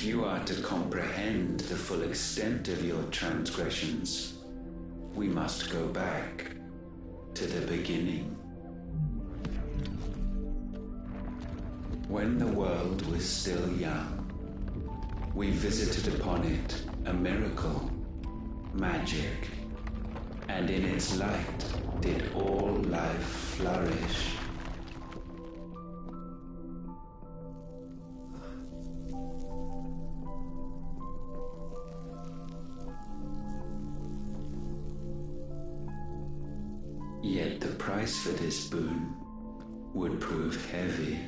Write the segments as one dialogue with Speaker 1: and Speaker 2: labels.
Speaker 1: If you are to comprehend the full extent of your transgressions, we must go back to the beginning. When the world was still young, we visited upon it a miracle, magic, and in its light did all life flourish. Yet the price for this boon would prove heavy.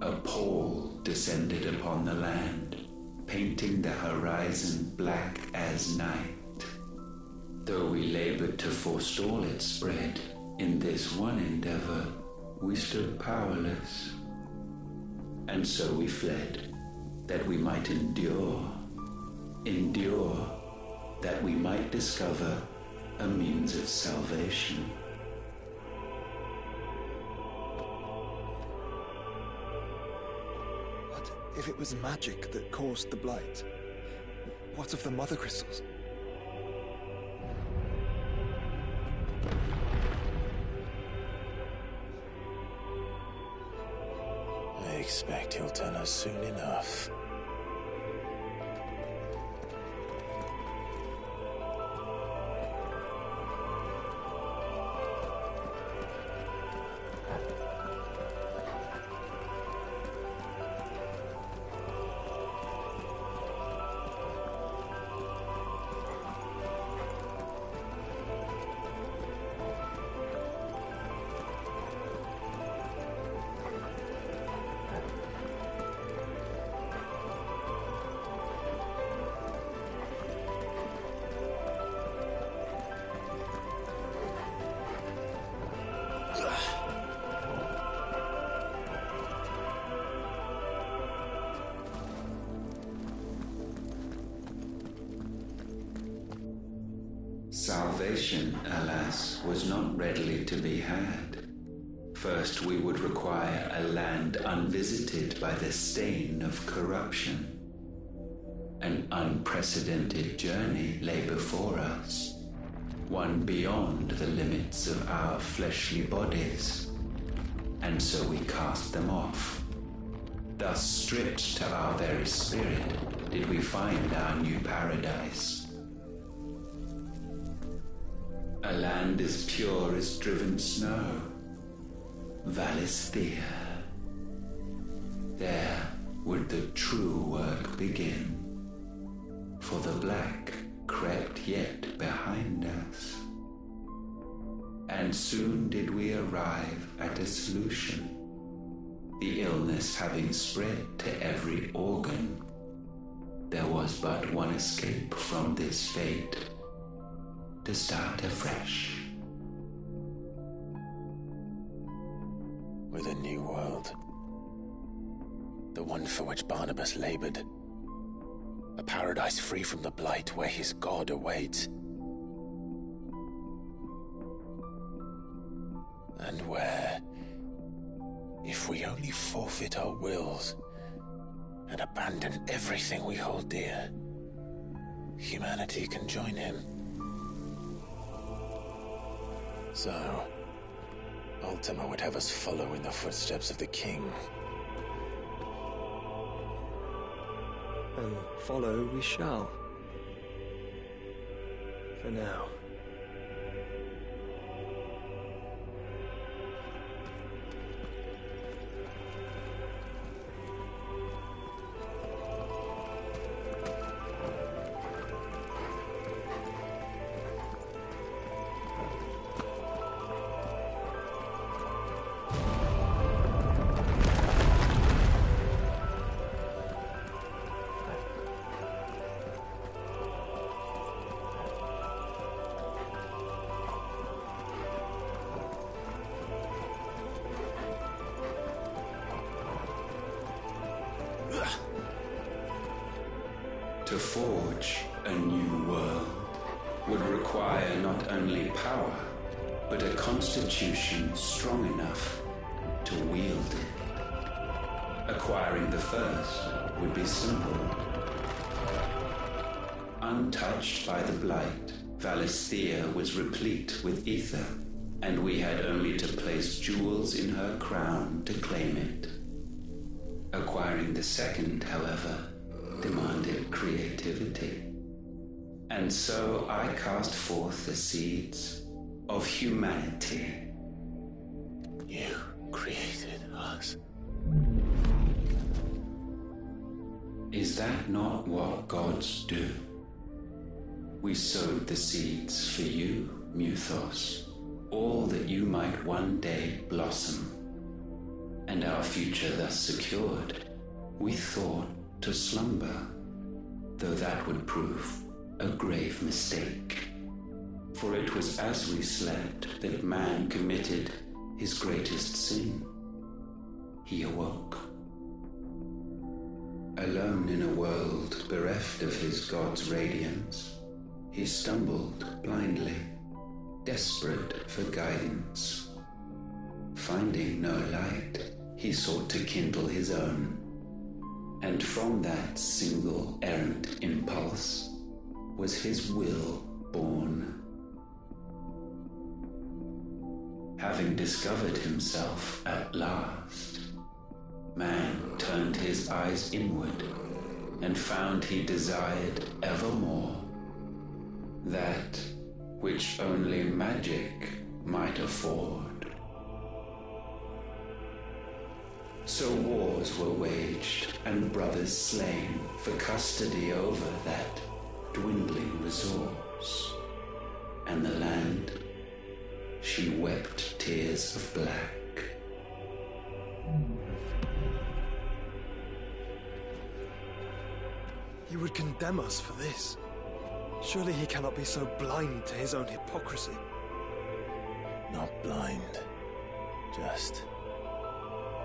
Speaker 1: A pall descended upon the land, painting the horizon black as night. Though we labored to forestall its spread, in this one endeavor we stood powerless. And so we fled, that we might endure, that we might discover a means of salvation.
Speaker 2: What if it was magic that caused the blight? What of the mother crystals?
Speaker 3: I expect he'll tell us soon enough.
Speaker 1: Salvation, alas, was not readily to be had. First, we would require a land unvisited by the stain of corruption. An unprecedented journey lay before us, one beyond the limits of our fleshly bodies, and so we cast them off. Thus, stripped to our very spirit, did we find our new paradise. A land as pure as driven snow, Valisthea. There would the true work begin, for the black crept yet behind us. And soon did we arrive at a solution, the illness having spread to every organ. There was but one escape from this fate, to start afresh.
Speaker 3: With a new world. The one for which Barnabas labored. A paradise free from the blight where his God awaits. And where, if we only forfeit our wills and abandon everything we hold dear, humanity can join him. So, Ultima would have us follow in the footsteps of the king.
Speaker 2: And follow we shall. For now.
Speaker 1: To forge a new world would require not only power, but a constitution strong enough to wield it. Acquiring the first would be simple. Untouched by the blight, Valisthea was replete with ether, and we had only to place jewels in her crown to claim it. Acquiring the second, however, demanded creativity. And so I cast forth the seeds of humanity.
Speaker 3: You created us.
Speaker 1: Is that not what gods do? We sowed the seeds for you, Muthos, all that you might one day blossom. And our future thus secured, we thought to slumber, though that would prove a grave mistake. For it was as we slept that man committed his greatest sin. He awoke. Alone in a world bereft of his god's radiance, he stumbled blindly, desperate for guidance. Finding no light, he sought to kindle his own, and from that single errant impulse was his will born. Having discovered himself at last, man turned his eyes inward and found he desired evermore that which only magic might afford. So wars were waged and brothers slain for custody over that dwindling resource, and the land, she wept tears of black.
Speaker 2: He would condemn us for this. Surely he cannot be so blind to his own hypocrisy.
Speaker 3: Not blind, just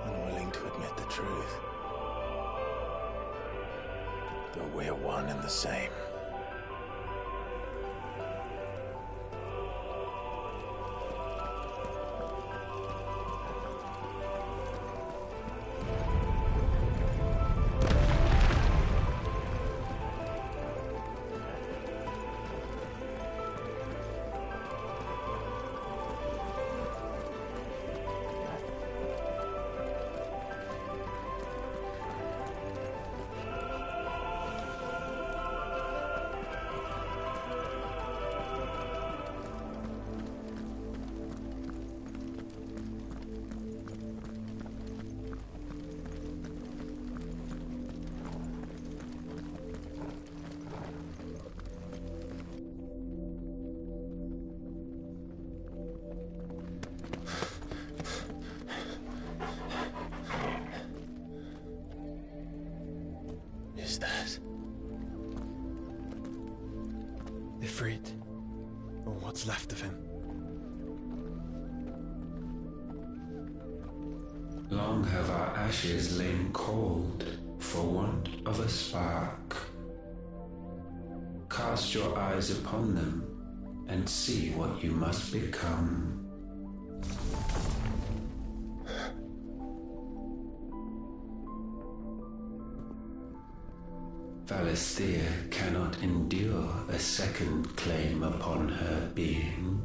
Speaker 3: unwilling to admit the truth. But we're one and the same. Is that
Speaker 2: Ifrit, or what's left of him?
Speaker 1: Long have our ashes lain cold for want of a spark. Cast your eyes upon them and see what you must become. Valisthea cannot endure a second claim upon her being.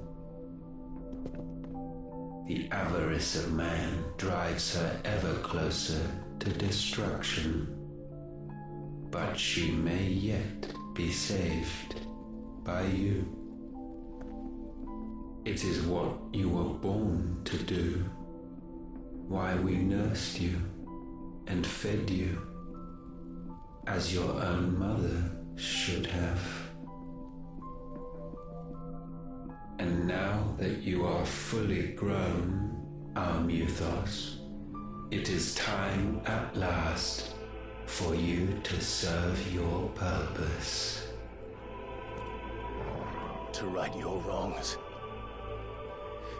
Speaker 1: The avarice of man drives her ever closer to destruction, but she may yet be saved by you. It is what you were born to do, why we nursed you and fed you, as your own mother should have. And now that you are fully grown, our Muthos, it is time at last for you to serve your purpose.
Speaker 3: to right your wrongs?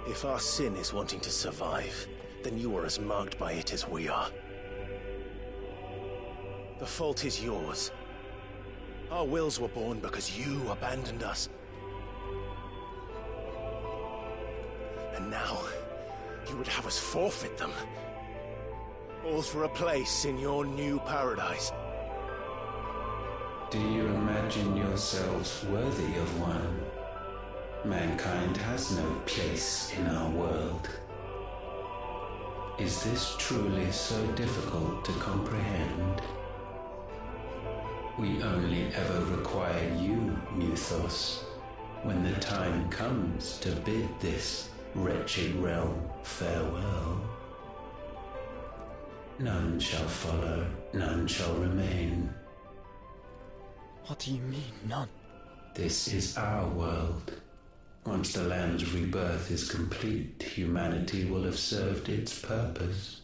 Speaker 3: If our sin is wanting to survive, then you are as marked by it as we are. The fault is yours. Our wills were born because you abandoned us. And now, you would have us forfeit them. All for a place in your new paradise.
Speaker 1: imagine yourselves worthy of one. Mankind has no place in our world. Is this truly so difficult to comprehend? We only ever require you, Muthos, when the time comes to bid this wretched realm farewell. None shall follow, none shall remain.
Speaker 2: What do you mean, none?
Speaker 1: This is our world. Once the land's rebirth is complete, humanity will have served its purpose.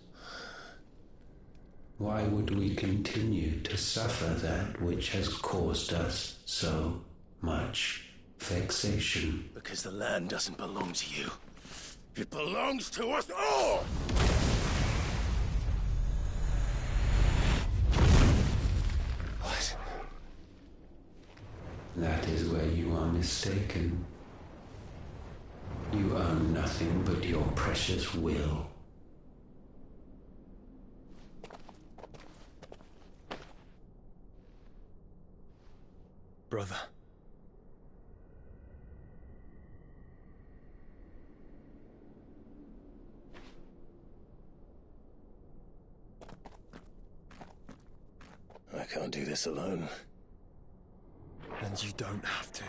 Speaker 1: Why would we continue to suffer that which has caused us so much vexation?
Speaker 4: Because the land doesn't belong to you. It belongs to us all!
Speaker 3: What?
Speaker 1: That is where you are mistaken. You own nothing but your precious will.
Speaker 2: Brother.
Speaker 4: I can't do this alone.
Speaker 2: And you don't have to.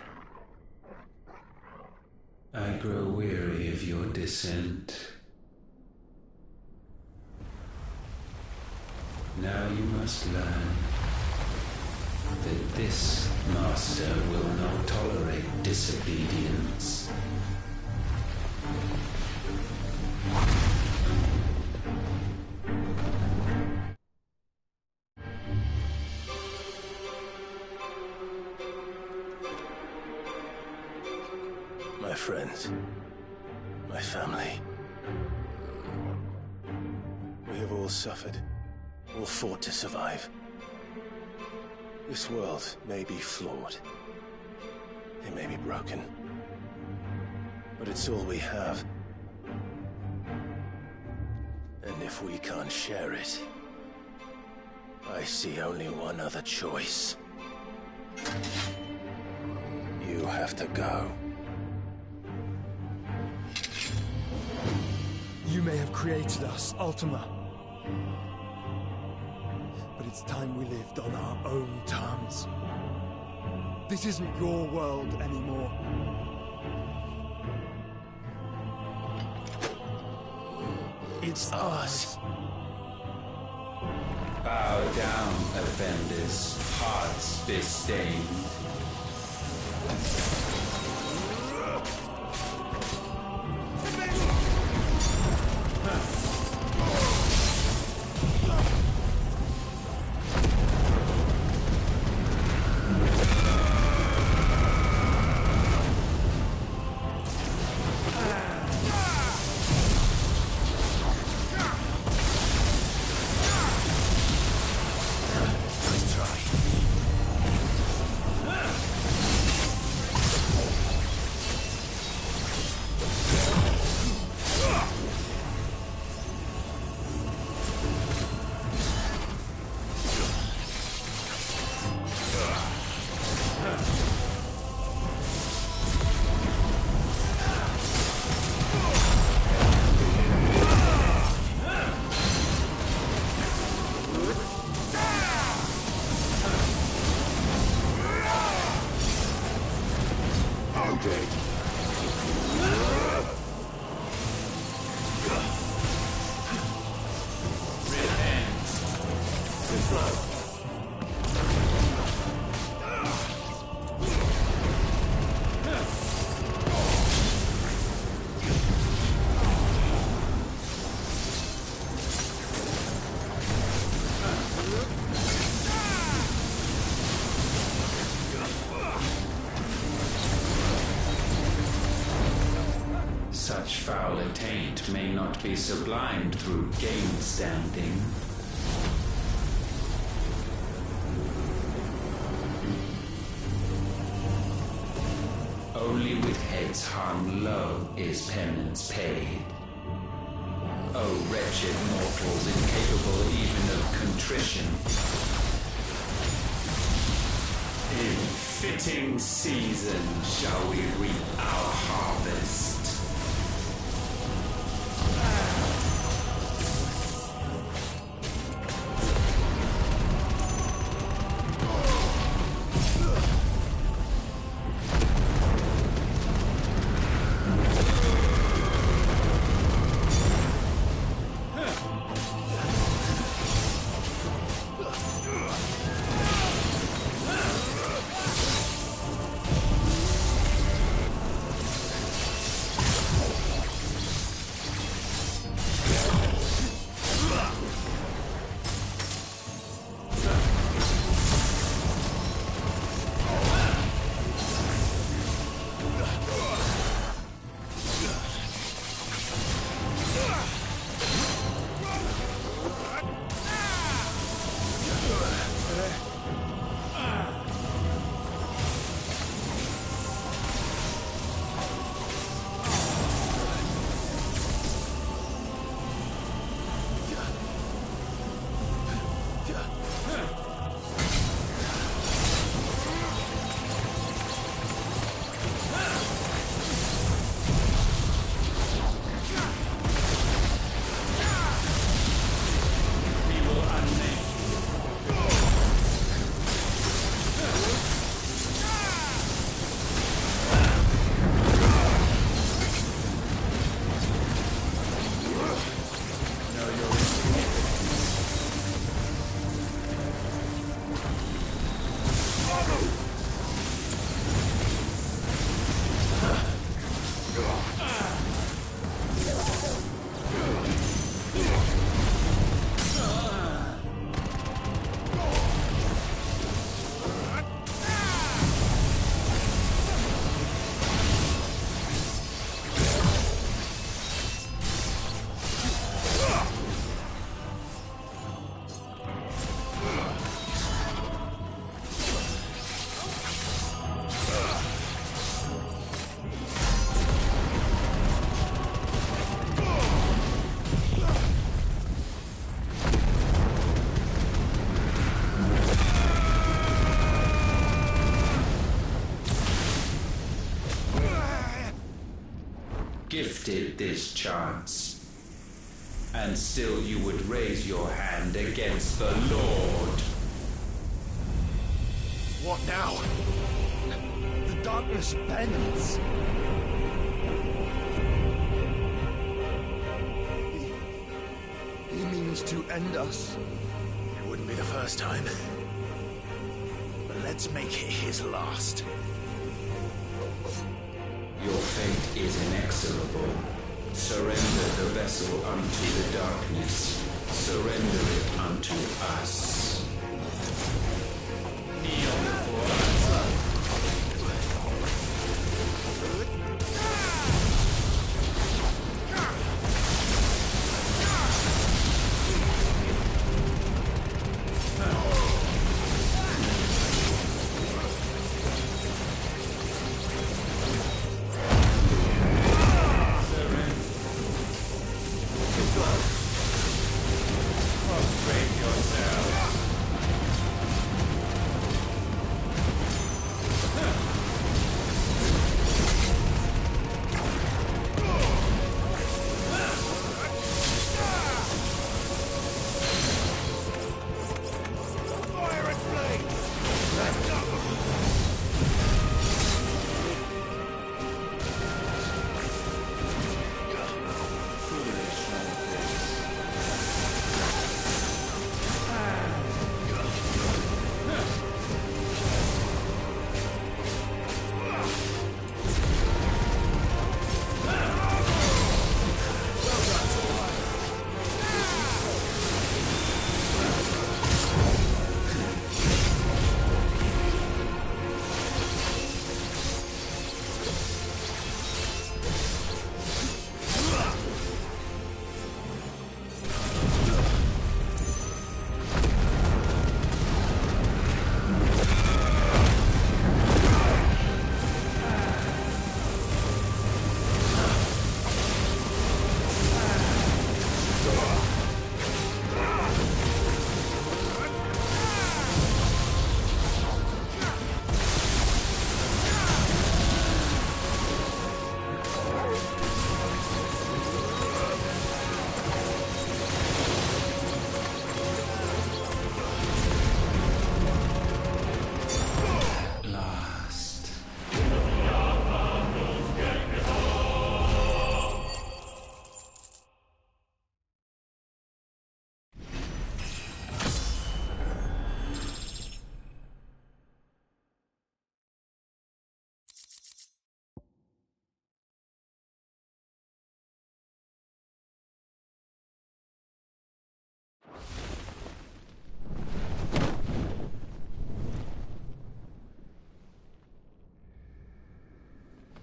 Speaker 1: I grow weary of your dissent. Now you must learn that this master will not tolerate disobedience.
Speaker 4: My friends, my family. We have all suffered, all fought to survive. This world may be flawed. It may be broken. But it's all we have. And if we can't share it, I see only one other choice. You have to go.
Speaker 2: You may have created us, Ultima. But it's time we lived on our own terms. This isn't your world anymore. It's ours.
Speaker 1: Bow down, offenders, hearts disdained. Such foul attaint may not be sublimed through game standing. Only with heads hung low is penance paid. O wretched mortals incapable even of contrition. fitting season shall we reap our harvest. Gifted this chance, and still you would raise your hand against the Lord.
Speaker 2: What now? The darkness bends. He means to end us.
Speaker 4: It wouldn't be the first time. But let's make it his last.
Speaker 1: Your fate is inexorable. Surrender the vessel unto the darkness. Surrender it unto us. Kneel before us. Break yourself.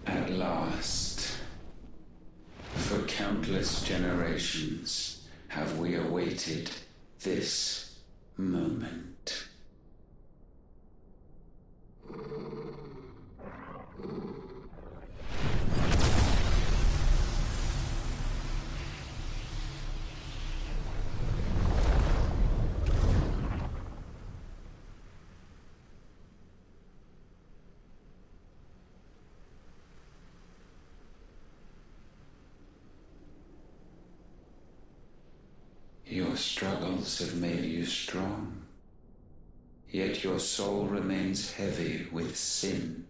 Speaker 1: At last, for countless generations, have we awaited this moment. Your struggles have made you strong, yet your soul remains heavy with sin.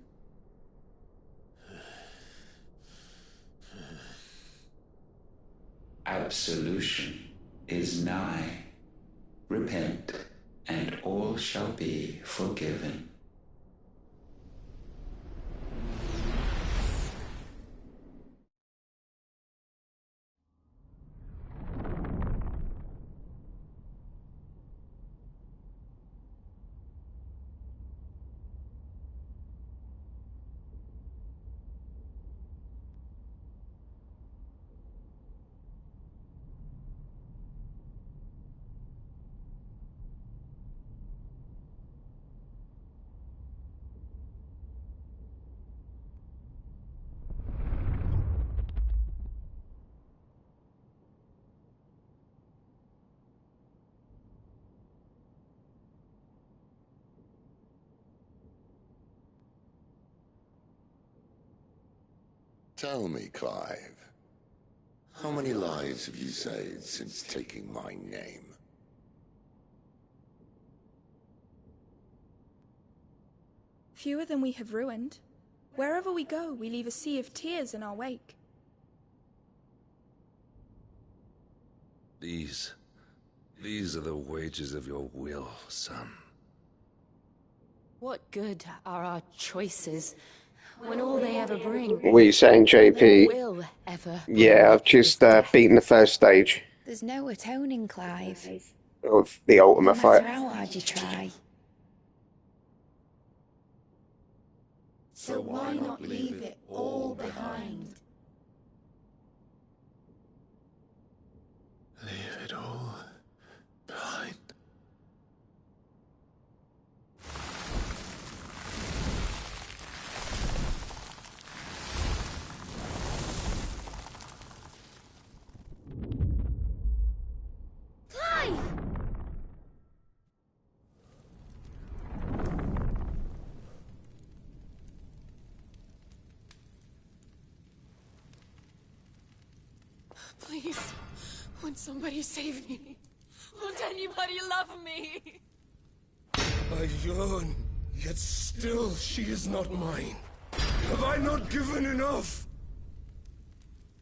Speaker 1: Absolution is nigh. Repent, and all shall be forgiven.
Speaker 5: Tell me, Clive, how many lives have you saved since taking my name?
Speaker 6: Fewer than we have ruined. Wherever we go, we leave a sea of tears in our wake.
Speaker 7: These are the wages of your will, son.
Speaker 8: What good are our choices when all they ever bring?
Speaker 9: What are you saying, JP?
Speaker 8: Will ever
Speaker 9: Yeah, I've just beaten the first stage
Speaker 10: There's no atoning, Clive.
Speaker 9: of the Ultima
Speaker 10: No matter
Speaker 9: fight.
Speaker 10: how hard you try.
Speaker 8: So why not leave it all behind?
Speaker 4: Leave it all behind.
Speaker 8: Please, won't somebody save me? Won't anybody love me?
Speaker 2: I yearn, yet still she is not mine. Have I not given enough?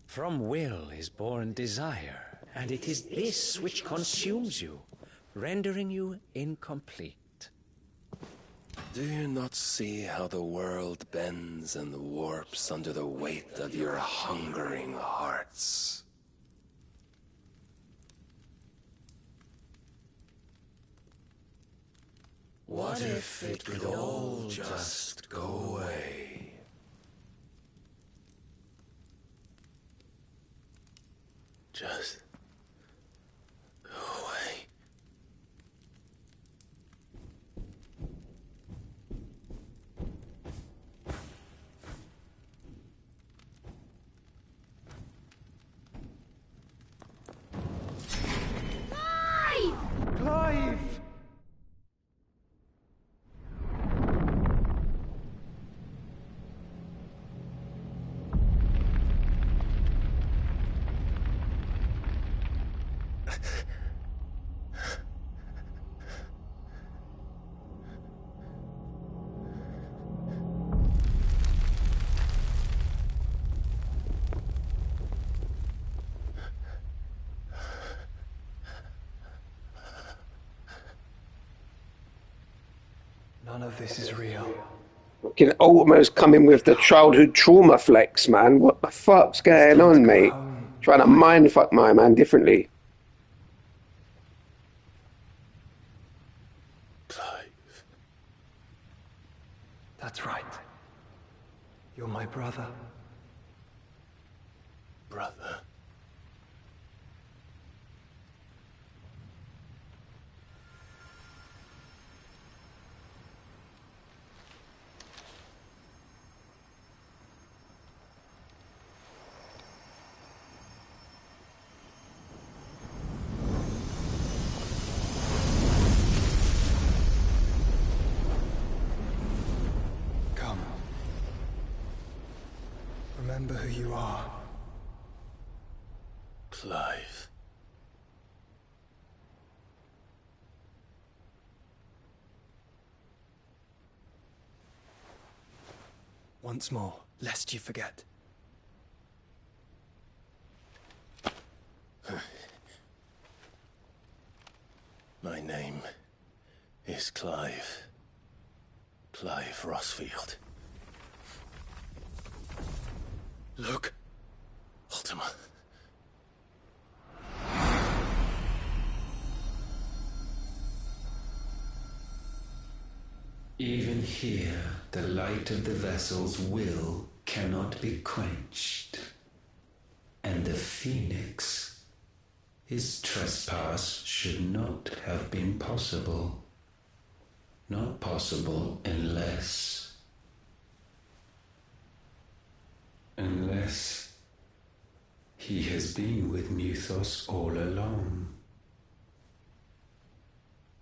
Speaker 11: From will is born desire, and it is this which consumes you, rendering you incomplete.
Speaker 4: Do you not see how the world bends and warps under the weight of your hungering hearts?
Speaker 7: What if it could all just go away?
Speaker 4: Just go away.
Speaker 2: Clive! None of this is real.
Speaker 9: Fucking Ultima's coming with the childhood trauma flex, man. What the fuck's going on, mate? Trying to mind fuck my man differently.
Speaker 4: Clive.
Speaker 2: That's right.
Speaker 4: You're my brother. Brother?
Speaker 12: Come. Remember who you are.
Speaker 4: Clive.
Speaker 12: Once more, lest you forget.
Speaker 4: My name is Clive. Clive Rossfield.
Speaker 12: Look.
Speaker 4: Ultima.
Speaker 1: Even here, the light of the vessel's will cannot be quenched. And the Phoenix, his trespass should not have been possible. Not possible unless he has been with Muthos all along.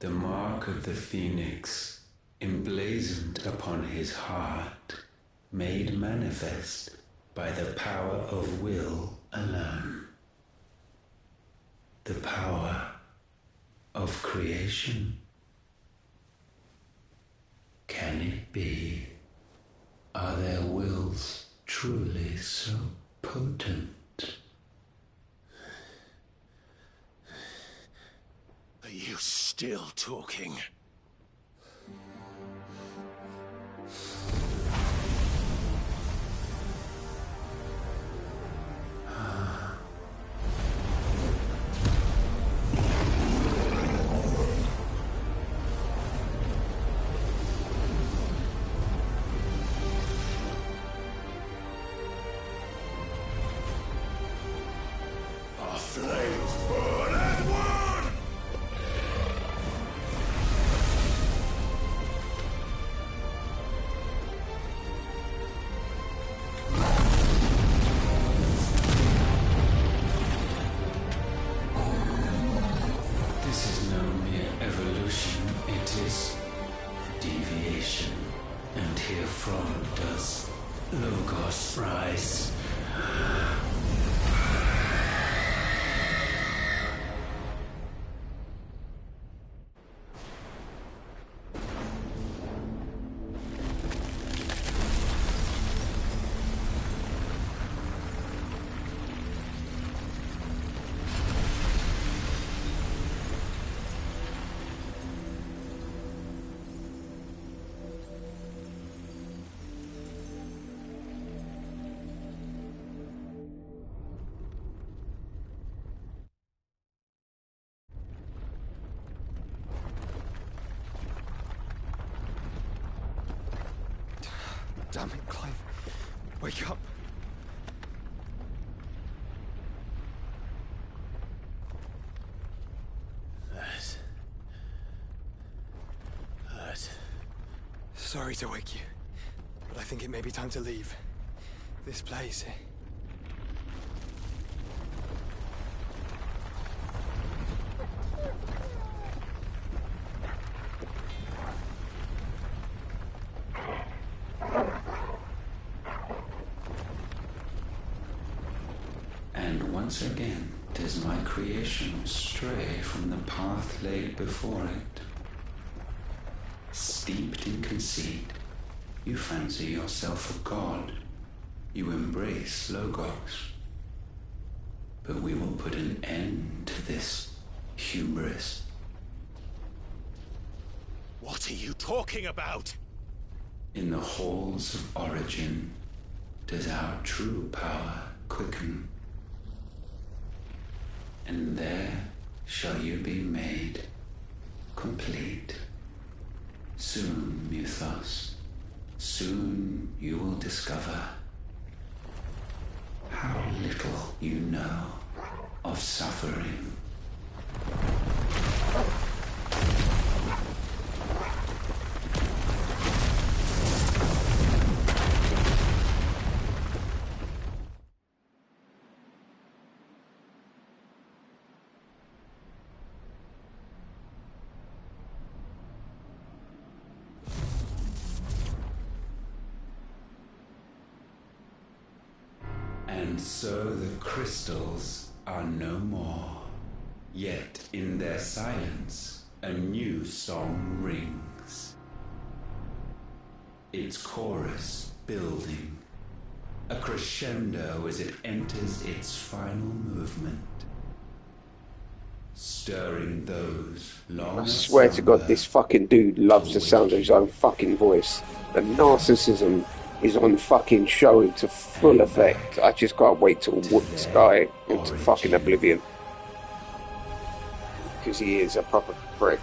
Speaker 1: The mark of the Phoenix, emblazoned upon his heart, made manifest by the power of will alone. The power of creation. Can it be? Are their wills truly so potent?
Speaker 4: Are you still talking?
Speaker 2: Our flames burn as one!
Speaker 1: This is no mere evolution, it is deviation. And herefrom does Logos rise.
Speaker 12: Damn it, Clive. Wake up.
Speaker 4: That.
Speaker 12: Sorry to wake you, but I think it may be time to leave. This place.
Speaker 1: And once again does my creation stray from the path laid before it. Steeped in conceit, you fancy yourself a god. You embrace Logos. But we will put an end to this hubris.
Speaker 4: What are you talking about?
Speaker 1: In the halls of origin does our true power quicken. And there shall you be made complete. Soon, Muthos, soon you will discover how little you know of suffering. And so the crystals are no more. Yet in their silence, a new song rings. Its chorus building, a crescendo as it enters its final movement, stirring those long.
Speaker 9: I swear to God, this fucking dude loves the sound of his own fucking voice. The narcissism is on fucking show to full effect. I just can't wait to whoop this guy into fucking oblivion. Because he is a proper prick.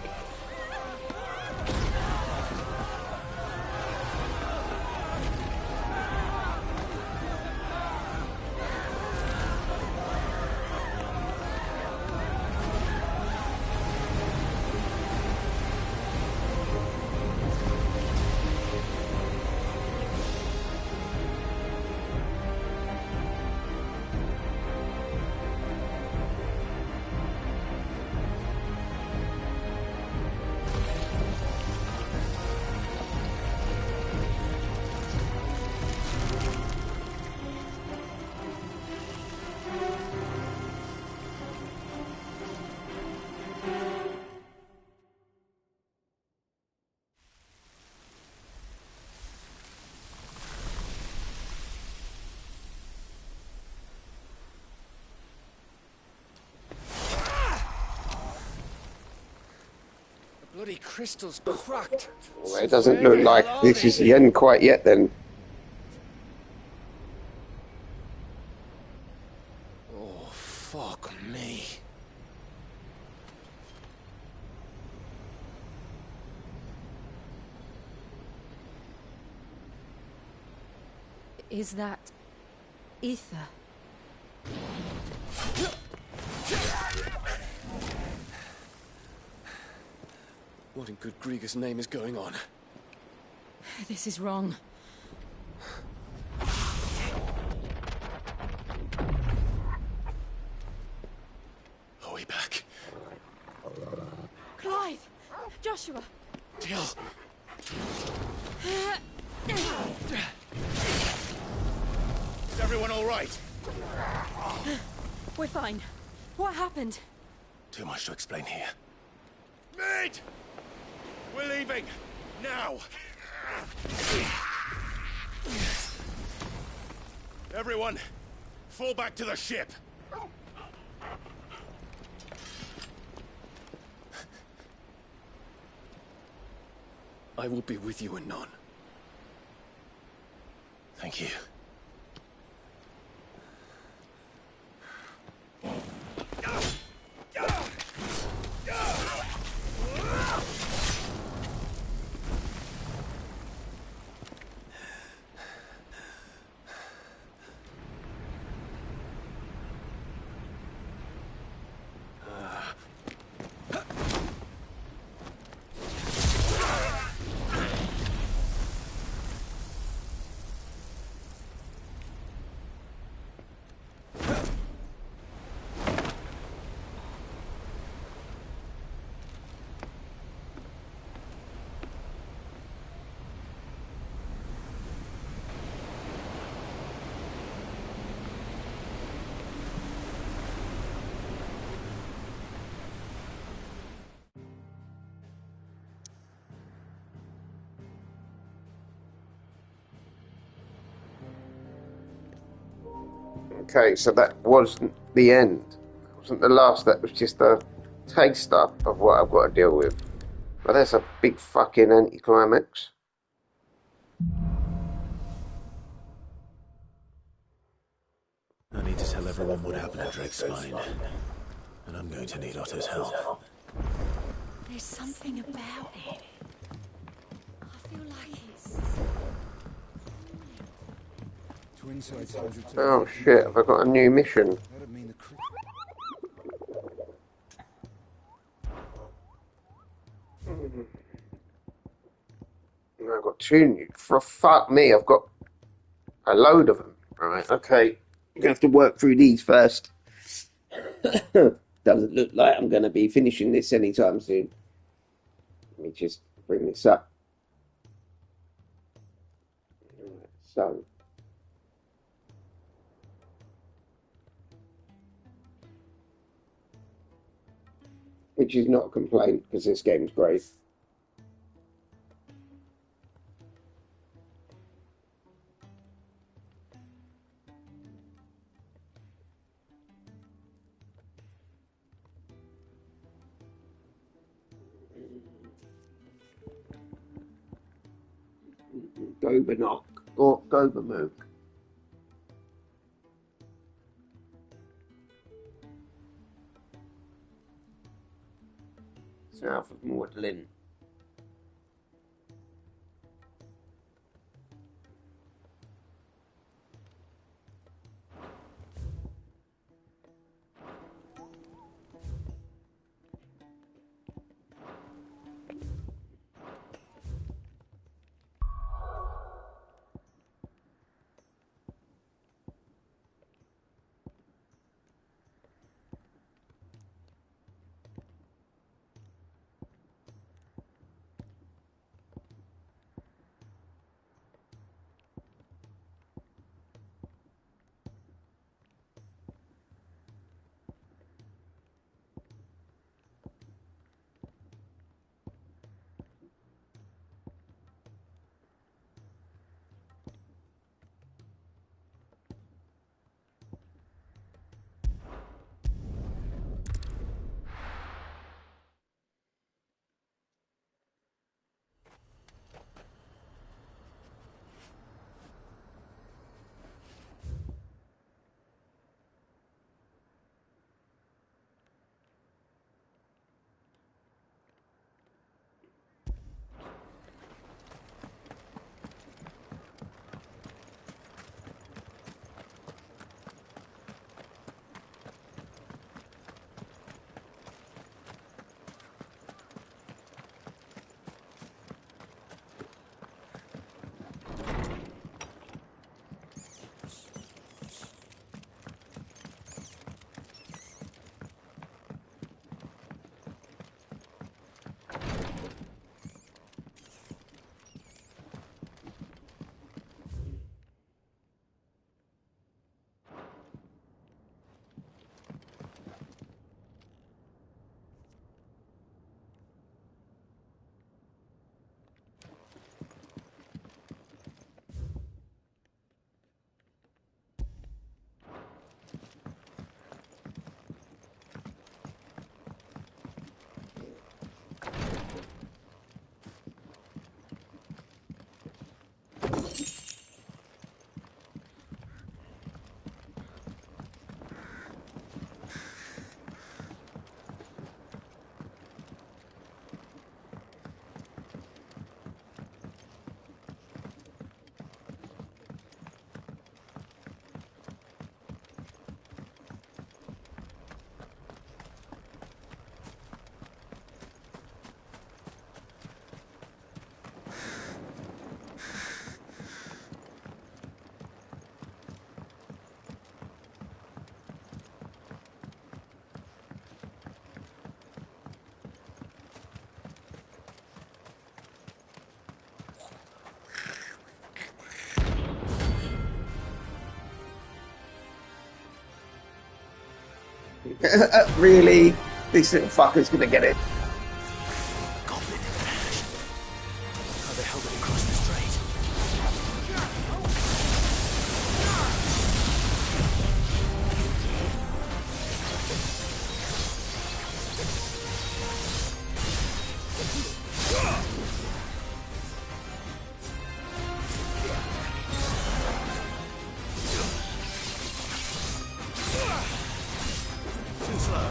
Speaker 12: Bloody crystal's cracked.
Speaker 9: Well, it doesn't look like this is the end quite yet then.
Speaker 12: Oh, fuck me.
Speaker 8: Is that ether?
Speaker 12: What in good Grieg's name is going on?
Speaker 8: This is wrong.
Speaker 12: Are we back?
Speaker 8: Clive! Joshua!
Speaker 12: Jill! Is everyone all right?
Speaker 8: We're fine. What happened?
Speaker 12: Too much to explain here. Mate! We're leaving! Now! Everyone, fall back to the ship! I will be with you anon. Thank you.
Speaker 9: Okay, so that wasn't the end. It wasn't the last, that was just a taster of what I've got to deal with. But that's a big fucking anticlimax.
Speaker 3: I need to tell everyone what happened at Drake's Spine. And I'm going to need Otto's help.
Speaker 8: There's something about it. I feel like it's
Speaker 9: Oh shit, have I got a new mission? I've got two new. For fuck me, I've got a load of them. Right, okay. I'm gonna have to work through these first. Doesn't look like I'm gonna be finishing this anytime soon. Let me just bring this up. So, which is not a complaint because this game's great. Gobanok or Gobamook. South of Maudlin. Really? This little fucker's gonna get it.
Speaker 3: Goblin in the ash. How the hell did he cross the strait? Too slow.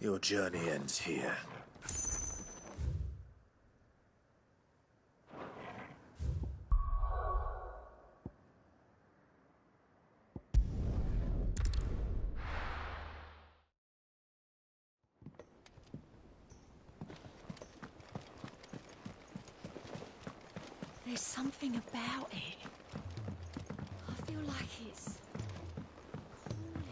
Speaker 4: Your journey ends here.
Speaker 8: There's something about it. I feel like it's calling.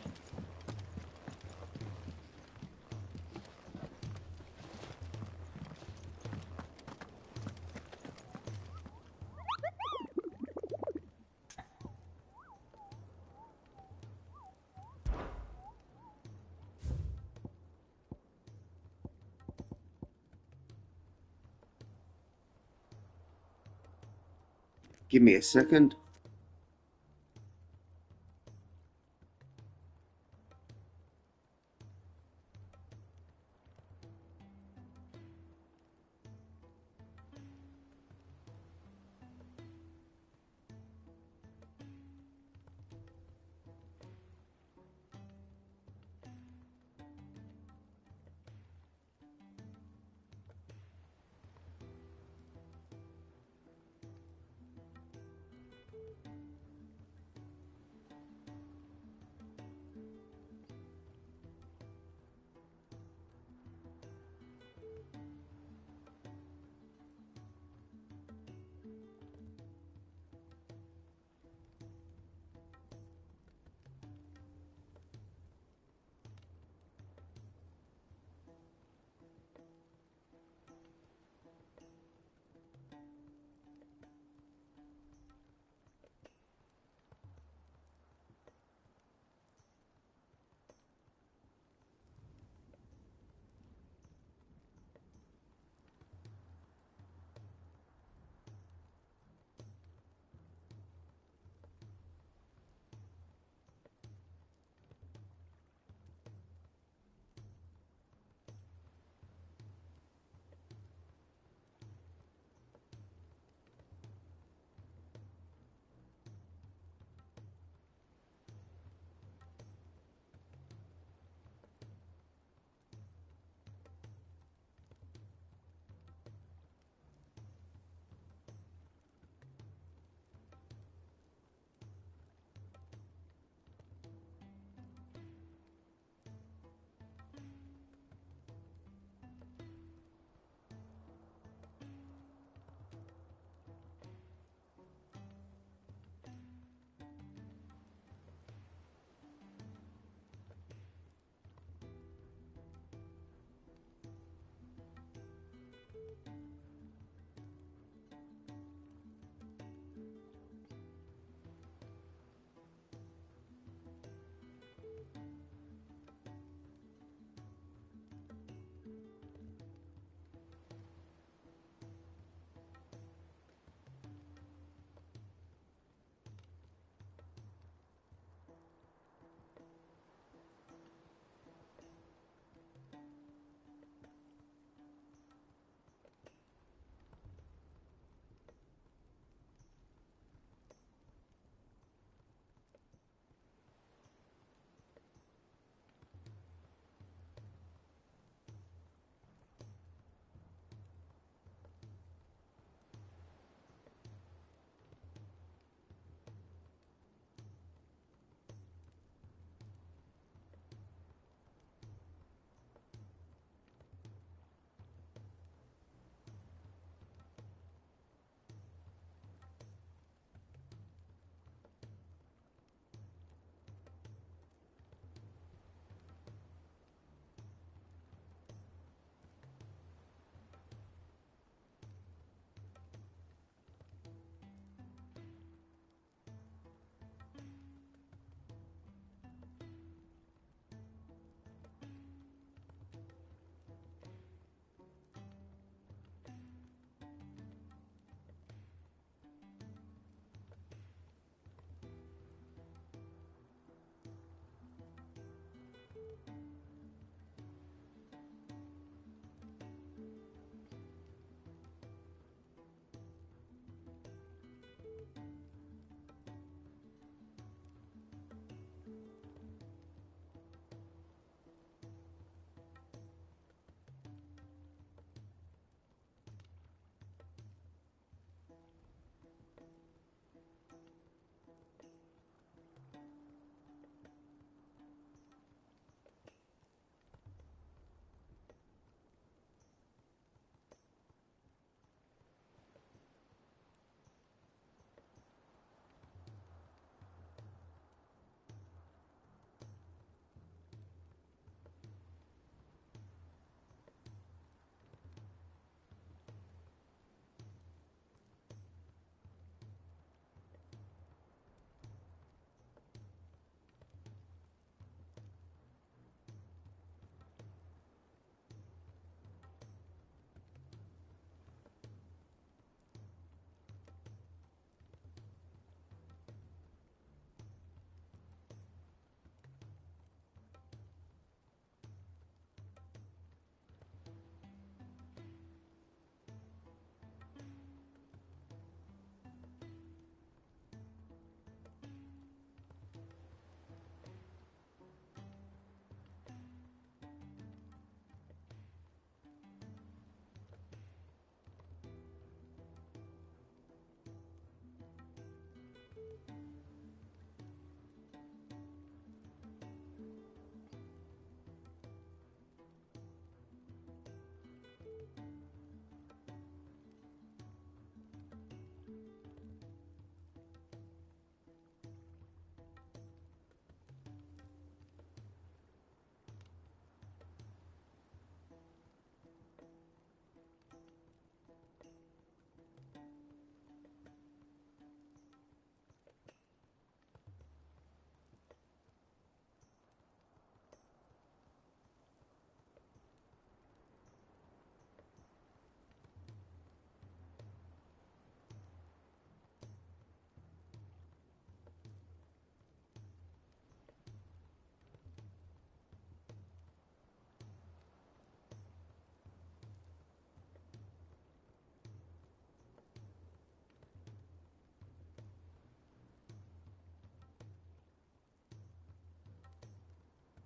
Speaker 9: Give me a second.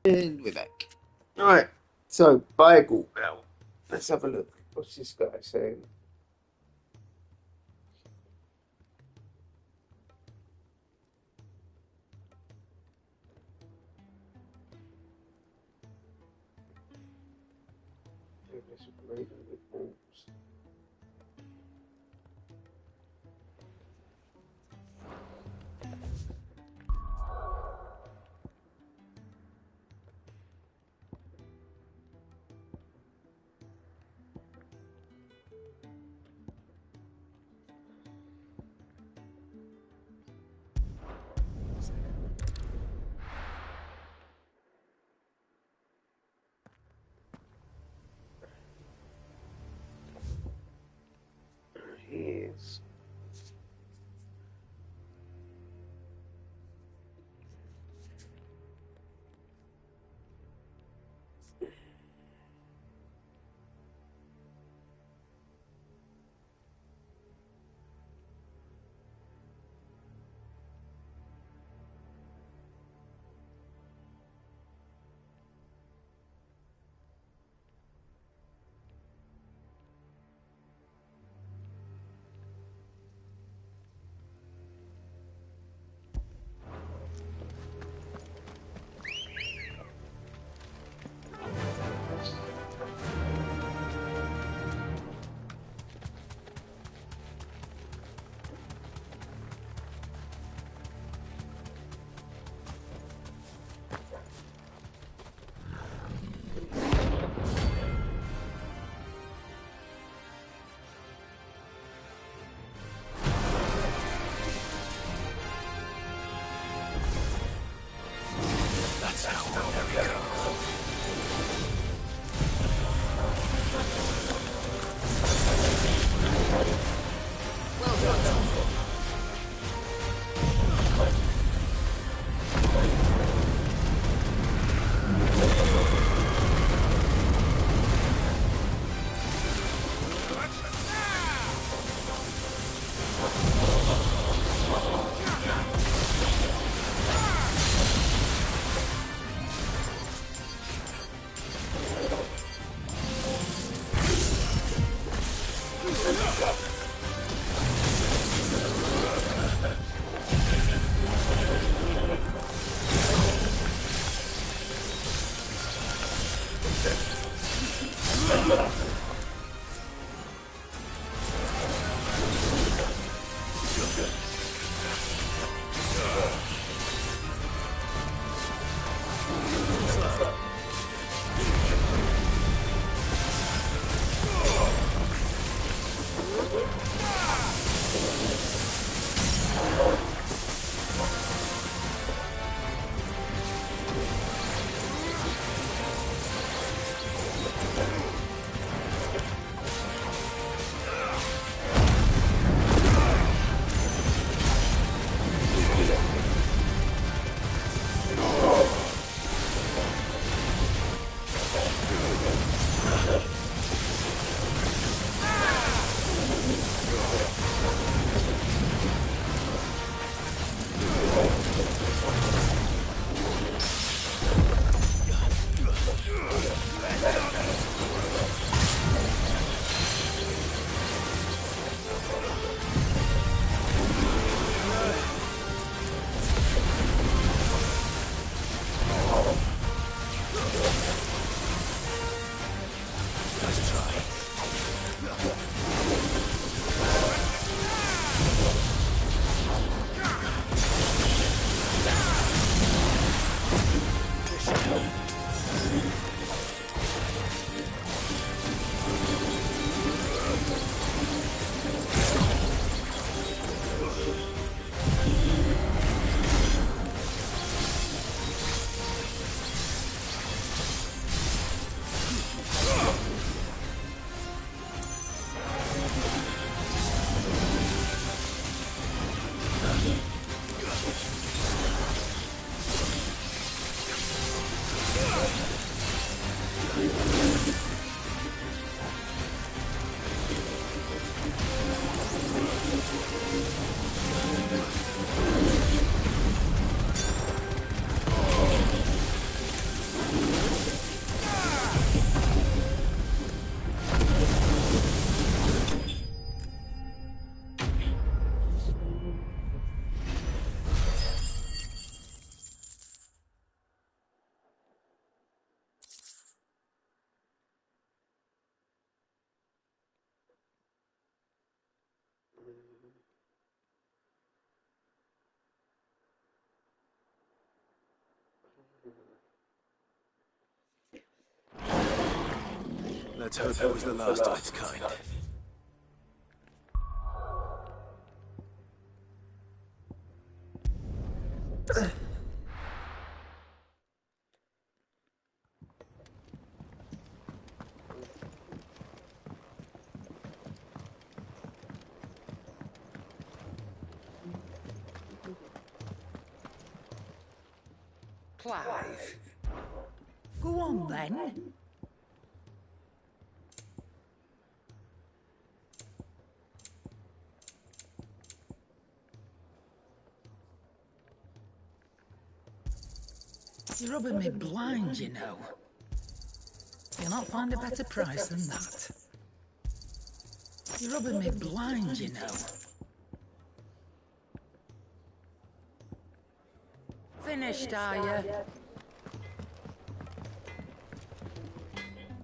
Speaker 9: And we're back. Alright, so Bible Belt. Let's have a look. What's this guy saying? Yes.
Speaker 4: Let's hope it was the last of its kind.
Speaker 13: Clive. Go on then. You're rubbing me blind, you know. You'll not find a better price than that. You're rubbing me blind, you know. Finished, are you?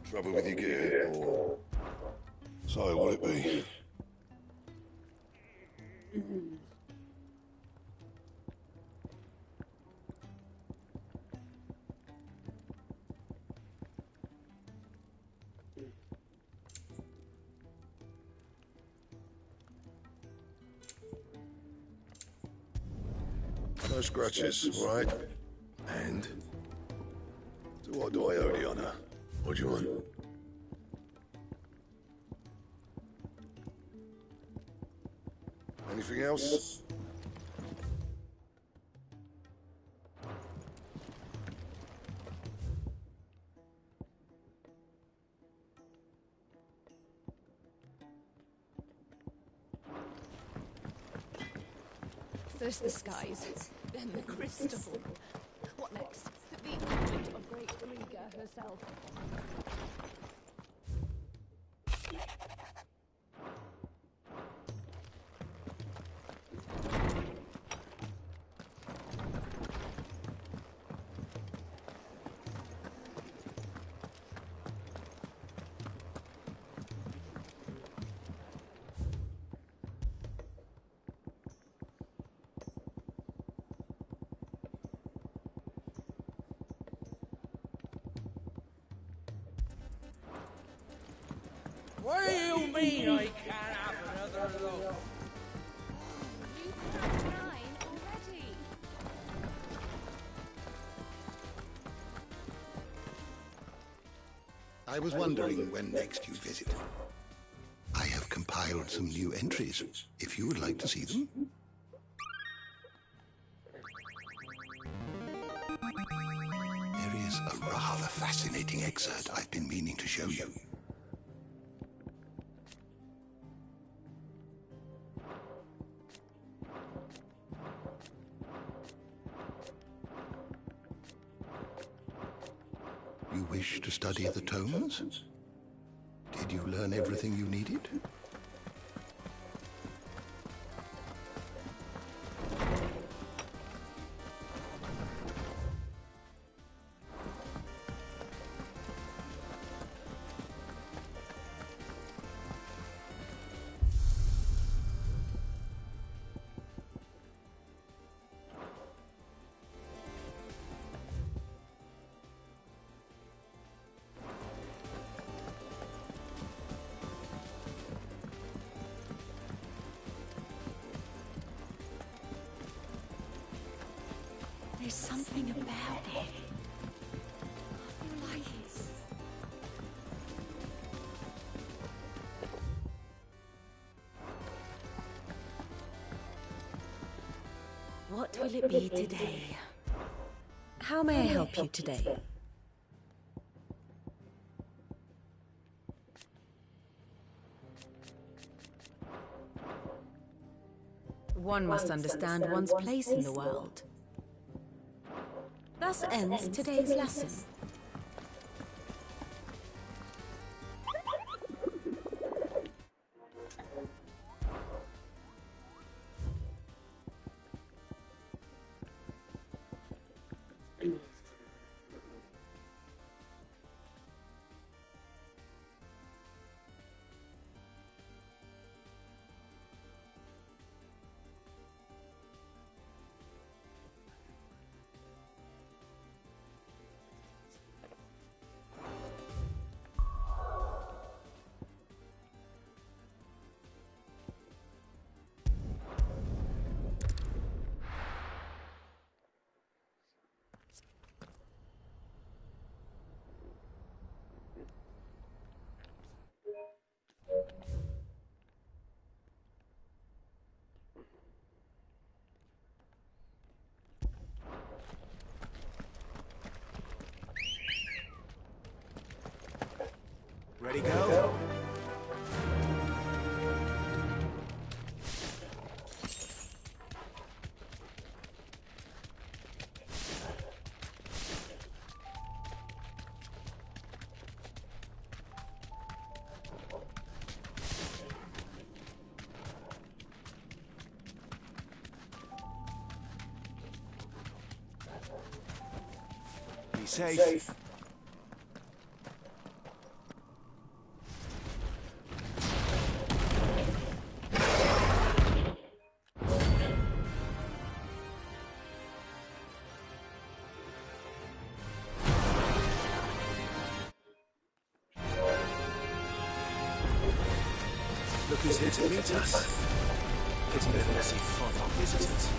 Speaker 5: Trouble with your gear, or so will it be? No scratches, right? And? So what do I owe the honor? What do you want? Anything else?
Speaker 8: First the skies, then the crystal. What next? The agent of Great Riga herself.
Speaker 13: What do you mean I can't have another look?
Speaker 8: You have 9 already.
Speaker 14: I was wondering when next you'd visit. I have compiled some new entries, if you would like to see them. There is a rather fascinating excerpt I've been meaning to show you. You wish to study the tomes? Did you learn everything you needed?
Speaker 8: There's something about it. I like it.
Speaker 15: What will it be today? How may I help you today? One must understand one's place in the world. Thus ends today's lesson.
Speaker 4: Ready, go? Be safe. Look who's here to meet us. Pity they don't see follow visitors.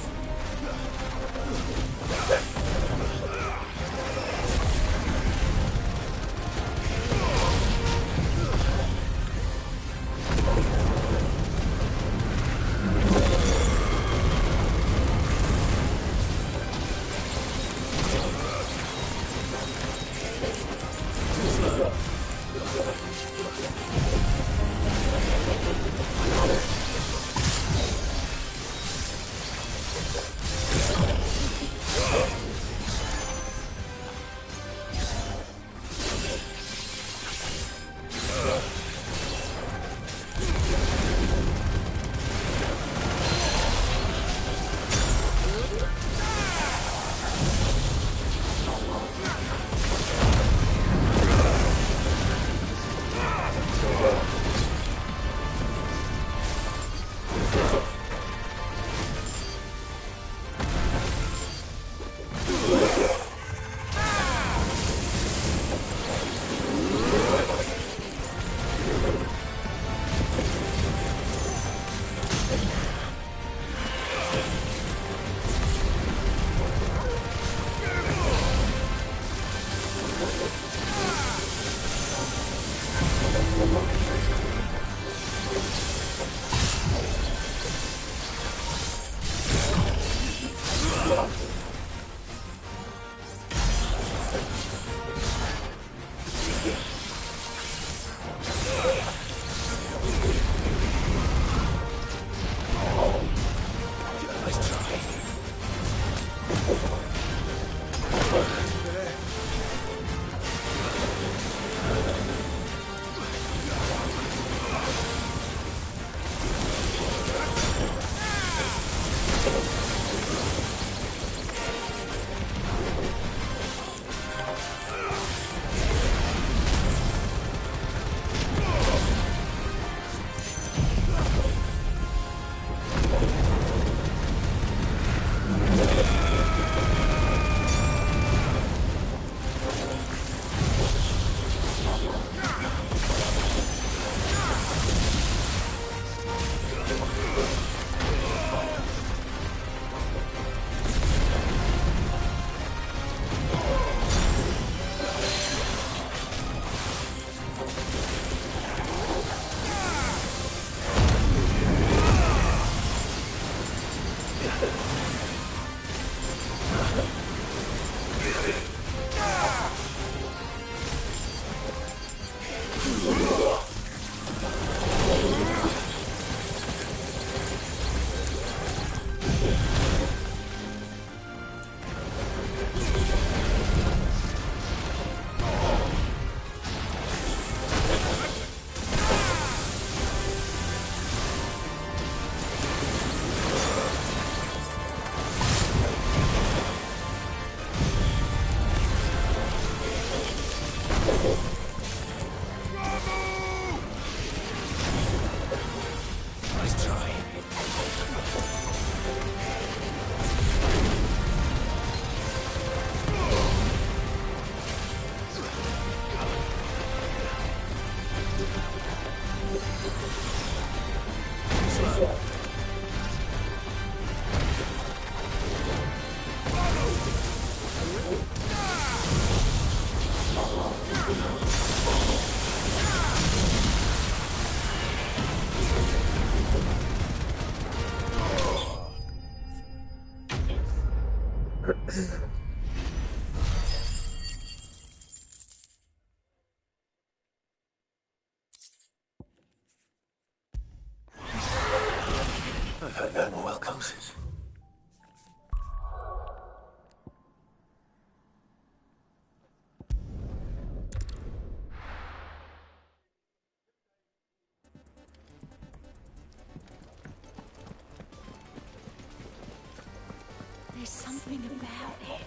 Speaker 15: There's something about it.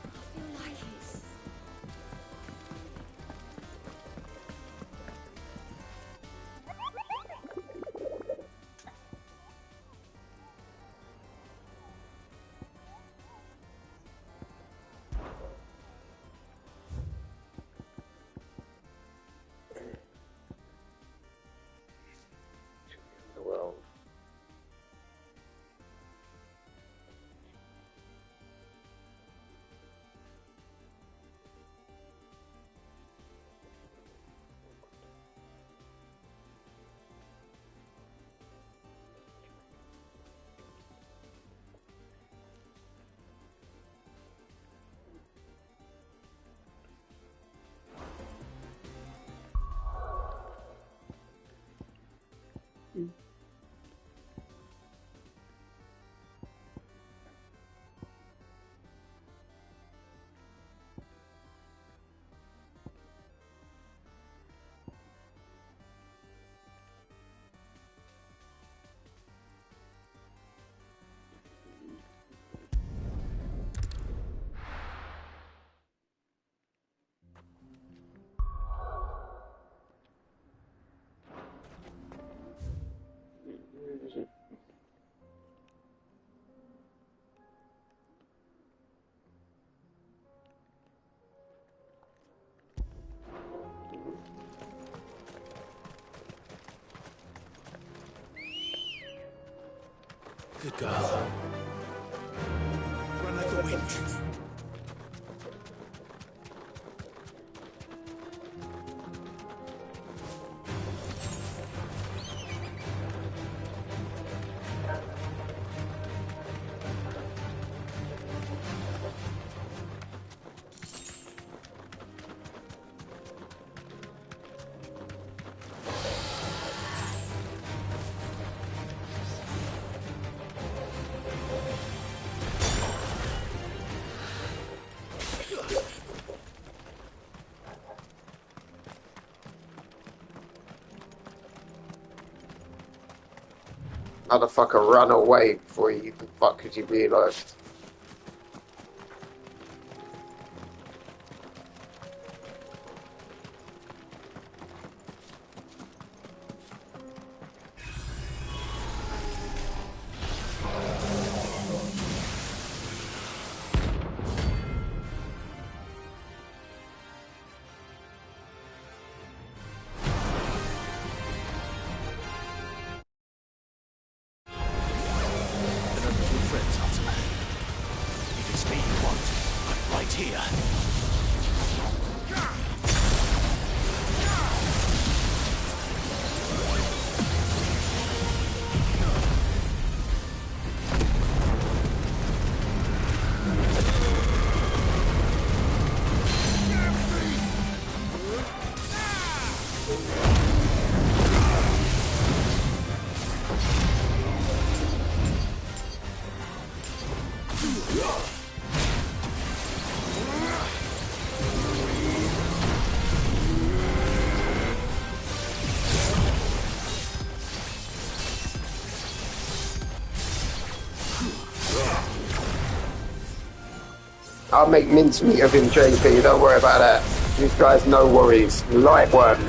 Speaker 15: I feel like it's...
Speaker 9: Well.
Speaker 3: Good girl. Run like the wind.
Speaker 9: Motherfucker run away before you even fuck you realised. I'll make mincemeat of him, JP, don't worry about that. These guys, no worries. Light work.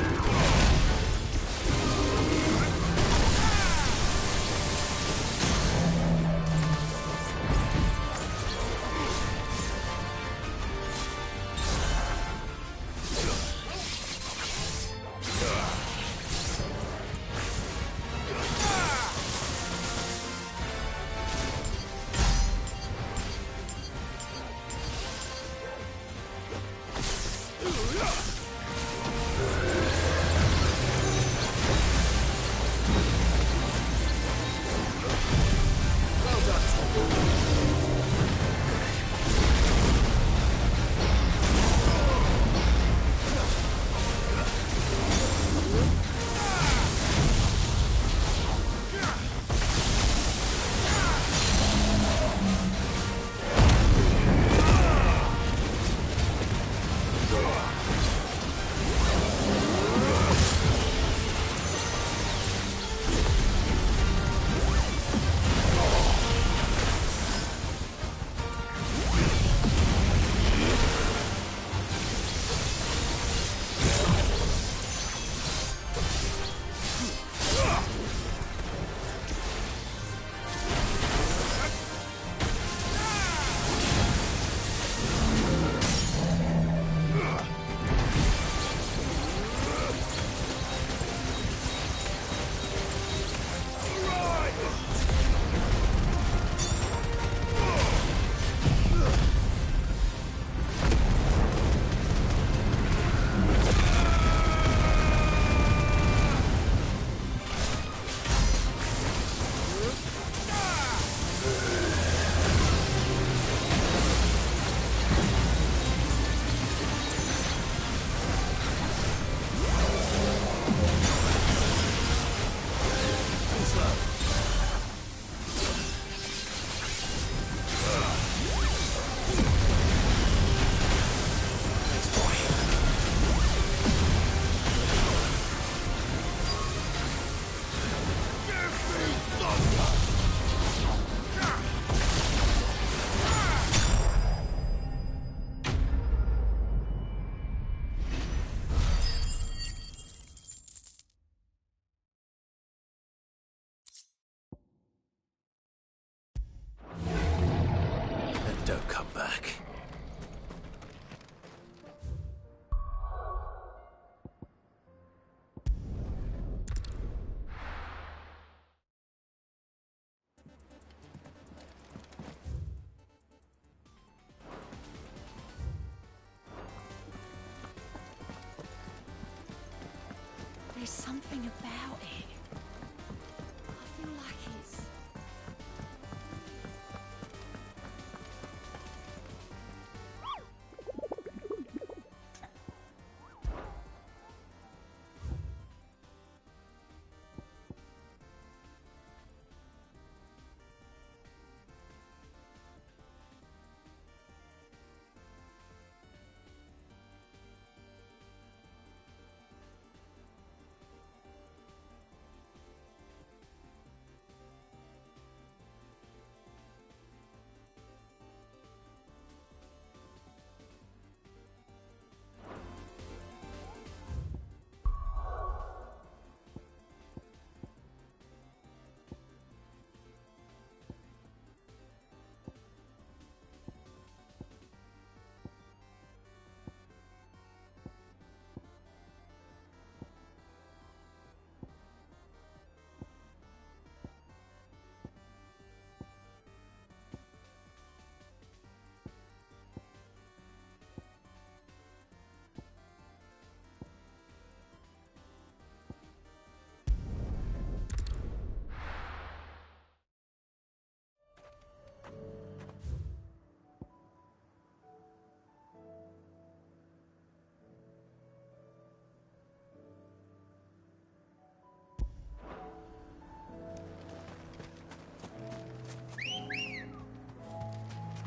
Speaker 7: back.
Speaker 15: There's something about it. I feel like it's...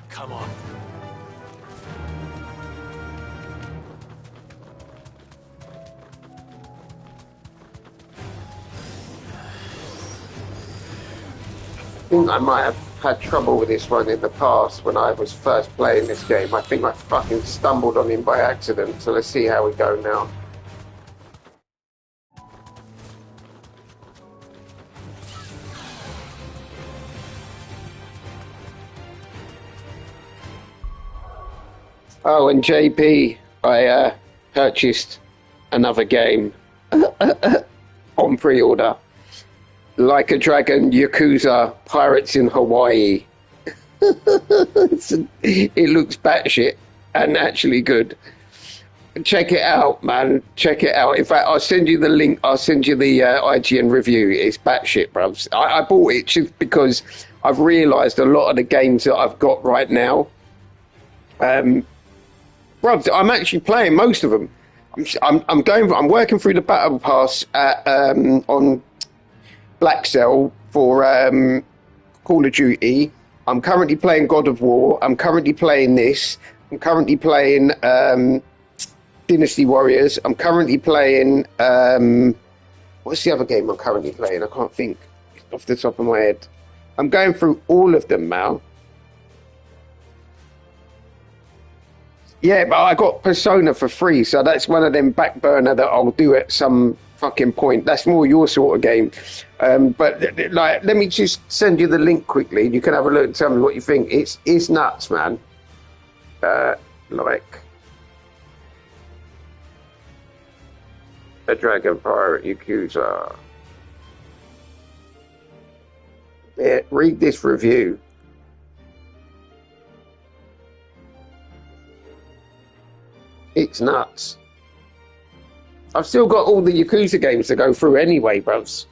Speaker 7: Come on.
Speaker 9: I think I might have had trouble with this one in the past when I was first playing this game. I think I fucking stumbled on him by accident, so let's see how we go now. Oh, and JP, I purchased another game on pre-order. Like a Dragon, Yakuza, Pirates in Hawaii. It looks batshit and actually good. Check it out, man. Check it out. In fact, I'll send you the link. I'll send you the IGN review. It's batshit, bruv. I bought it just because I've realised a lot of the games that I've got right now. Bruv, I'm actually playing most of them. I'm working through the battle pass on Black Cell for Call of Duty. I'm currently playing God of War. I'm currently playing this. I'm currently playing Dynasty Warriors. I'm currently playing what's the other game I'm currently playing? I can't think off the top of my head. I'm going through all of them now. Yeah, but I got Persona for free, so that's one of them back burner that I'll do at some fucking point. That's more your sort of game. But like, let me just send you the link quickly. You can have a look and tell me what you think. It's nuts, man. Like a Dragon Pirate Yakuza. Yeah, read this review. It's nuts. I've still got all the Yakuza games to go through anyway, bros.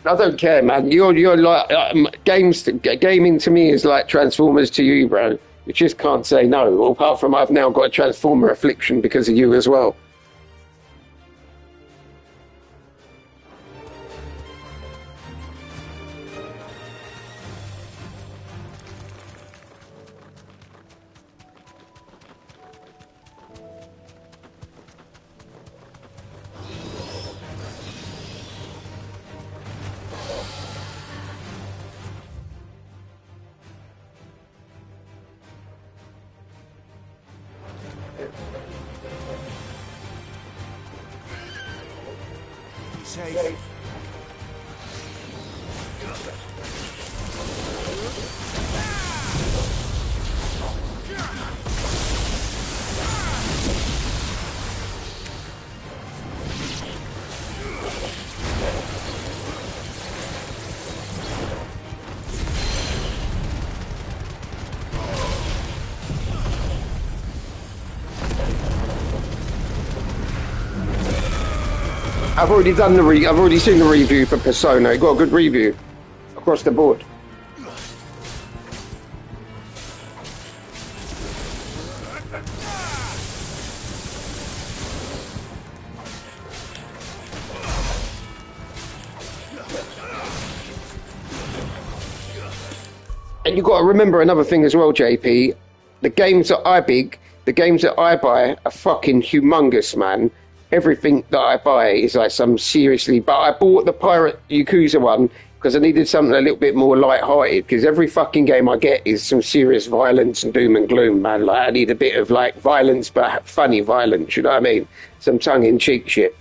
Speaker 9: I don't care, man. You're like gaming to me is like Transformers to you, bro. You just can't say no. Apart from I've now got a Transformer affliction because of you as well. I've already done the I've already seen the review for Persona. It got a good review across the board. And you've got to remember another thing as well, JP. The games that I buy are fucking humongous, man. Everything that I buy is like some seriously... But I bought the Pirate Yakuza one because I needed something a little bit more light-hearted, because every fucking game I get is some serious violence and doom and gloom, man. Like, I need a bit of, like, violence, but funny violence, you know what I mean? Some tongue-in-cheek shit.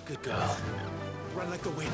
Speaker 3: Good girl. Run like the wind.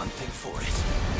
Speaker 7: one thing for it.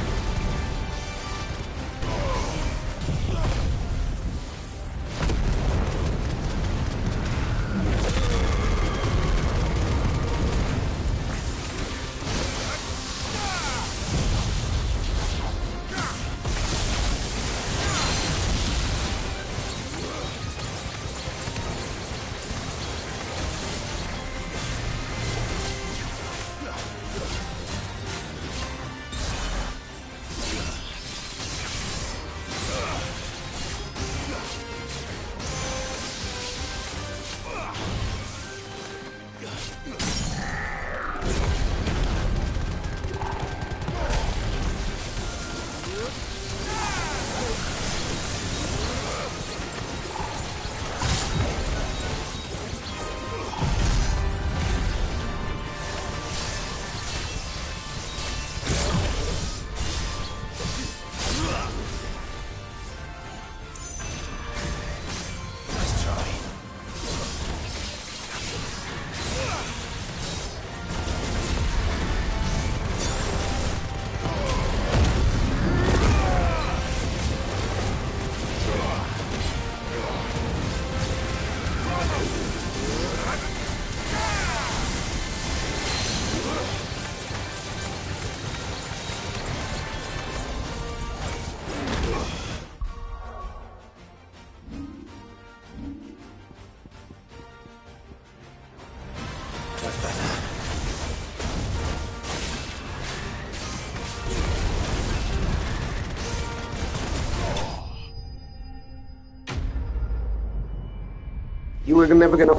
Speaker 9: You were never gonna.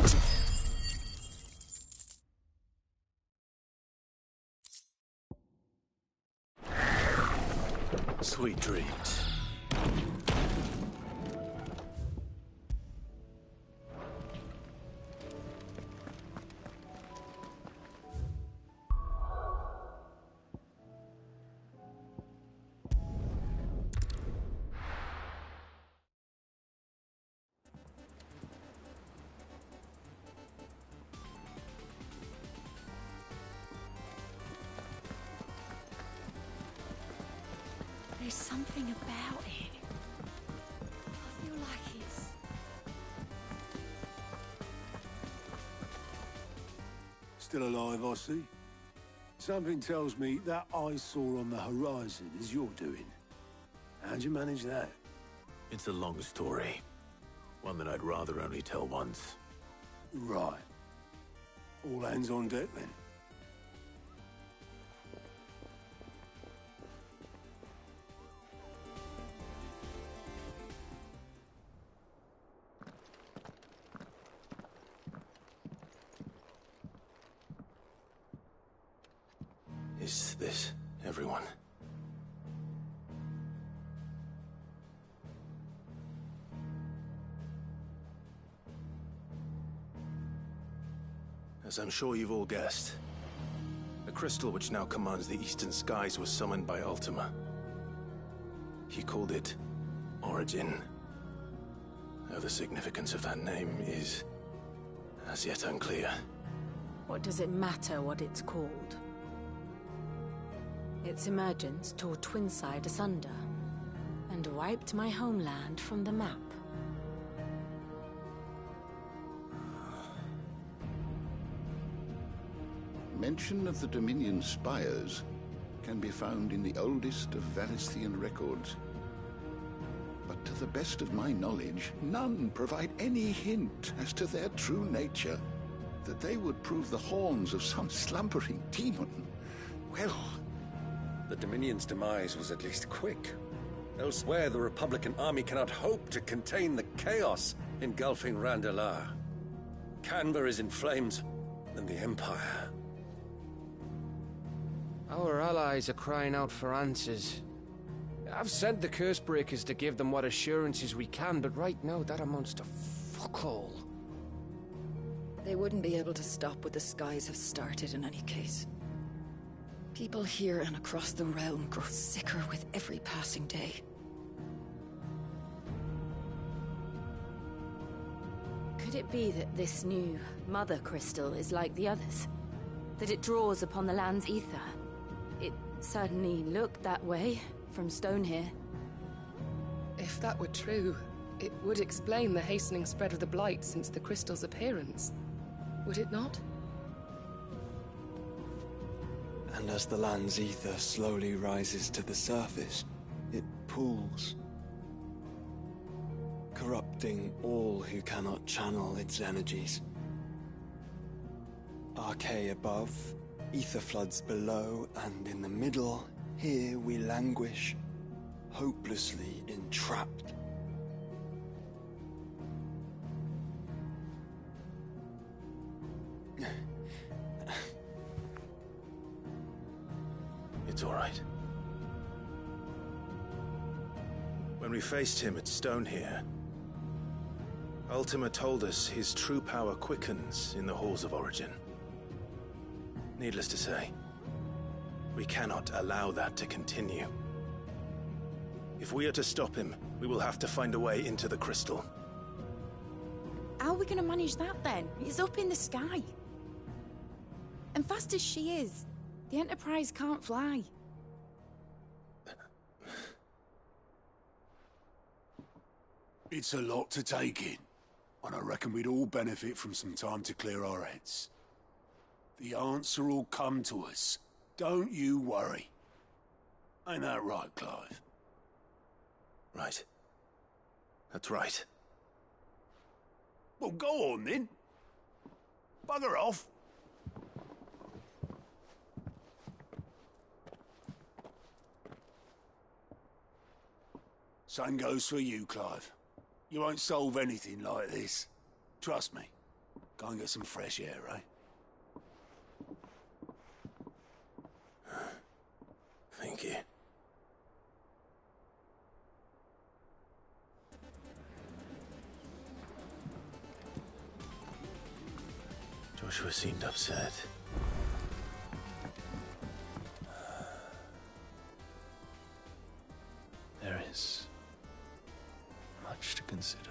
Speaker 4: Sweet dreams.
Speaker 15: There's something about it. I feel like it's...
Speaker 16: Still alive, I see. Something tells me that eyesore on the horizon is your doing. How'd you manage that?
Speaker 4: It's a long story. One that I'd rather only tell once.
Speaker 16: Right. All hands on deck, then.
Speaker 4: Is this everyone? As I'm sure you've all guessed, the crystal which now commands the eastern skies was summoned by Ultima. He called it Origin. Though the significance of that name is as yet unclear.
Speaker 15: What does it matter what it's called? Its emergence tore Twinside asunder, and wiped my homeland from the map.
Speaker 14: Mention of the Dominion spires can be found in the oldest of Valisthian records. But to the best of my knowledge, none provide any hint as to their true nature. That they would prove the horns of some slumbering demon.
Speaker 17: Well, the Dominion's demise was at least quick. Elsewhere, the Republican army cannot hope to contain the chaos engulfing Randalar. Canva is in flames, and the Empire.
Speaker 18: Our allies are crying out for answers. I've sent the Cursebreakers to give them what assurances we can, but right now that amounts to fuck all.
Speaker 19: They wouldn't be able to stop what the skies have started in any case. People here and across the realm grow sicker with every passing day.
Speaker 15: Could it be that this new Mother Crystal is like the others? That it draws upon the land's ether? It
Speaker 8: Certainly looked that way, from stone here.
Speaker 20: If that were true, it would explain the hastening spread of the Blight since the crystal's appearance. Would it not?
Speaker 12: And as the land's ether slowly rises to the surface, it pools, corrupting all who cannot channel its energies. Archay above, ether floods below, and in the middle, here we languish, hopelessly entrapped.
Speaker 4: It's all right. When we faced him at Stone here, Ultima told us his true power quickens in the Halls of Origin. Needless to say, we cannot allow that to continue. If we are to stop him, we will have to find a way into the crystal.
Speaker 6: How are we gonna manage that then? It's up in the sky. And fast as she is, the Enterprise can't fly.
Speaker 16: It's a lot to take in, and I reckon we'd all benefit from some time to clear our heads. The answer will come to us. Don't you worry. Ain't that right, Clive?
Speaker 4: Right. That's right.
Speaker 16: Well, go on then. Bugger off. Same goes for you, Clive. You won't solve anything like this. Trust me. Go and get some fresh air, eh?
Speaker 4: Thank you. Joshua seemed upset.
Speaker 12: There is much to consider.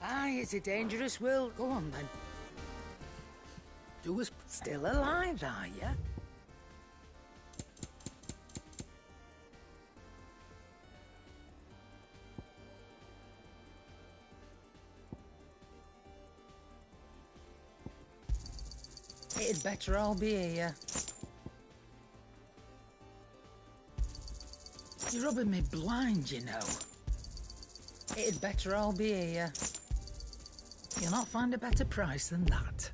Speaker 13: Aye, it's a dangerous world. Go on, then. You was still alive, are you? It'd better all be here. You're rubbing me blind, you know. It'd better all be here. You'll not find a better price than that.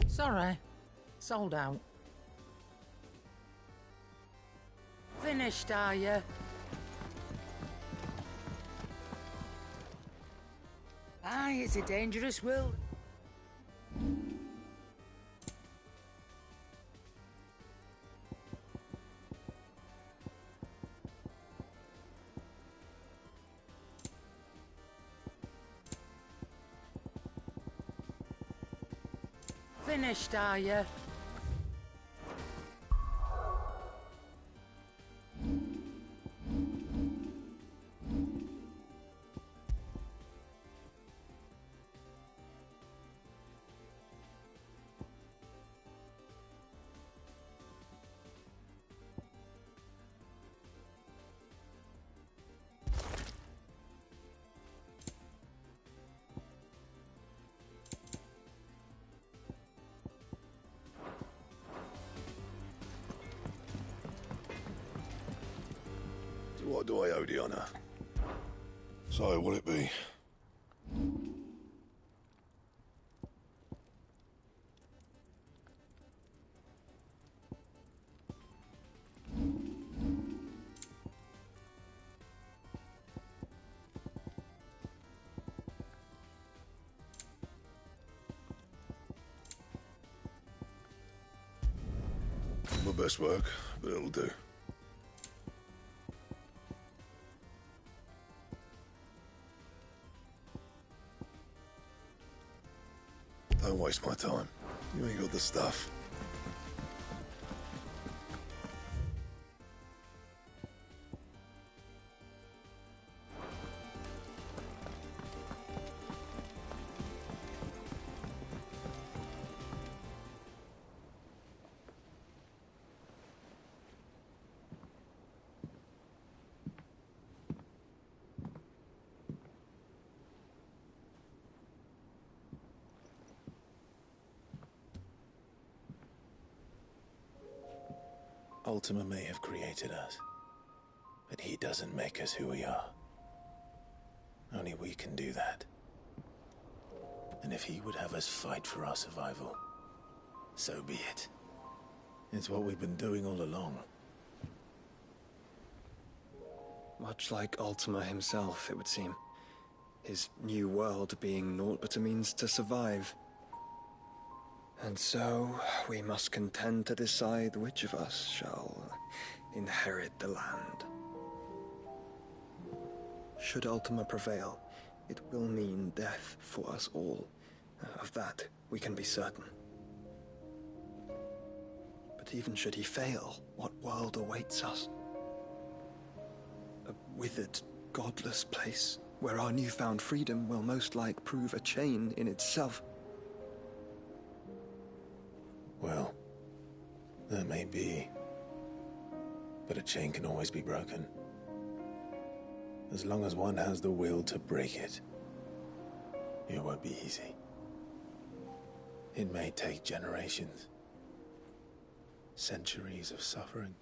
Speaker 13: Sorry. Sold out. Finished, are you? Aye, it's a dangerous world. Finished, are you?
Speaker 5: What do I owe the honor? So, will it be? My best work, but it'll do. Don't waste my time. You ain't got the stuff.
Speaker 4: Ultima may have created us, but he doesn't make us who we are. Only we can do that. And if he would have us fight for our survival, so be it. It's what we've been doing all along.
Speaker 12: Much like Ultima himself, it would seem. His new world being naught but a means to survive. And so, we must contend to decide which of us shall inherit the land. Should Ultima prevail, it will mean death for us all. Of that, we can be certain. But even should he fail, what world awaits us? A withered, godless place, where our newfound freedom will most like prove a chain in itself.
Speaker 4: Well, that may be. But a chain can always be broken. As long as one has the will to break it. It won't be easy. It may take generations. Centuries of suffering.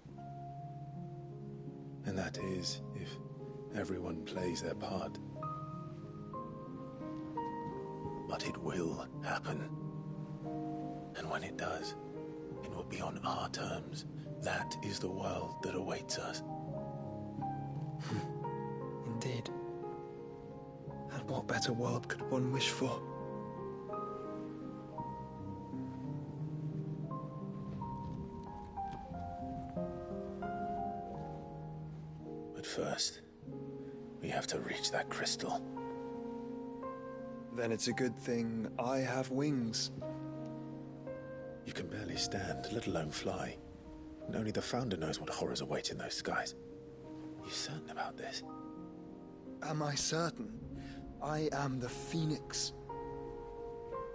Speaker 4: And that is if everyone plays their part. But it will happen. And when it does, it will be on our terms. That is the world that awaits us.
Speaker 12: Indeed. And what better world could one wish for?
Speaker 4: But first, we have to reach that crystal.
Speaker 12: Then it's a good thing I have wings.
Speaker 4: You can barely stand, let alone fly. And only the Founder knows what horrors await in those skies. You certain about this?
Speaker 12: Am I certain? I am the Phoenix.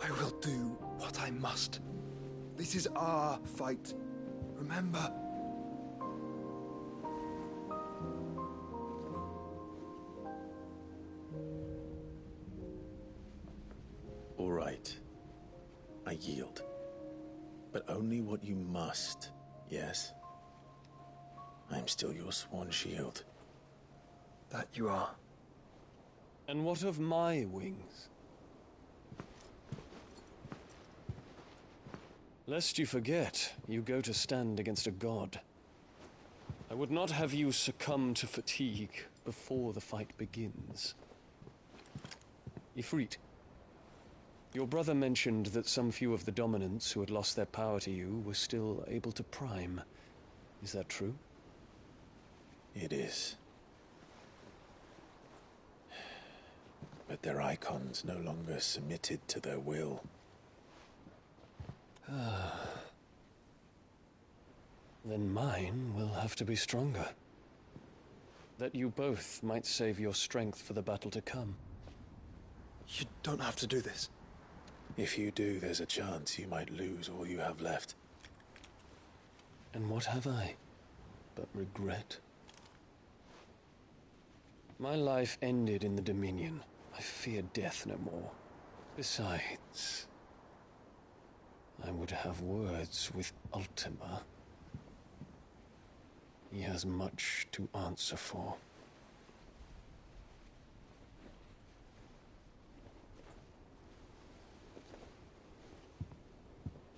Speaker 12: I will do what I must. This is our fight. Remember?
Speaker 4: All right. I yield. But only what you must, yes? I'm still your sworn shield.
Speaker 12: That you are.
Speaker 18: And what of my wings? Lest you forget, you go to stand against a god. I would not have you succumb to fatigue before the fight begins. Ifrit, your brother mentioned that some few of the dominants who had lost their power to you were still able to prime. Is that true?
Speaker 4: It is. But their icons no longer submitted to their will.
Speaker 18: Then mine will have to be stronger. That you both might save your strength for the battle to come.
Speaker 12: You don't have to do this.
Speaker 4: If you do, there's a chance you might lose all you have left.
Speaker 18: And what have I but regret? My life ended in the Dominion. I fear death no more. Besides, I would have words with Ultima. He has much to answer for.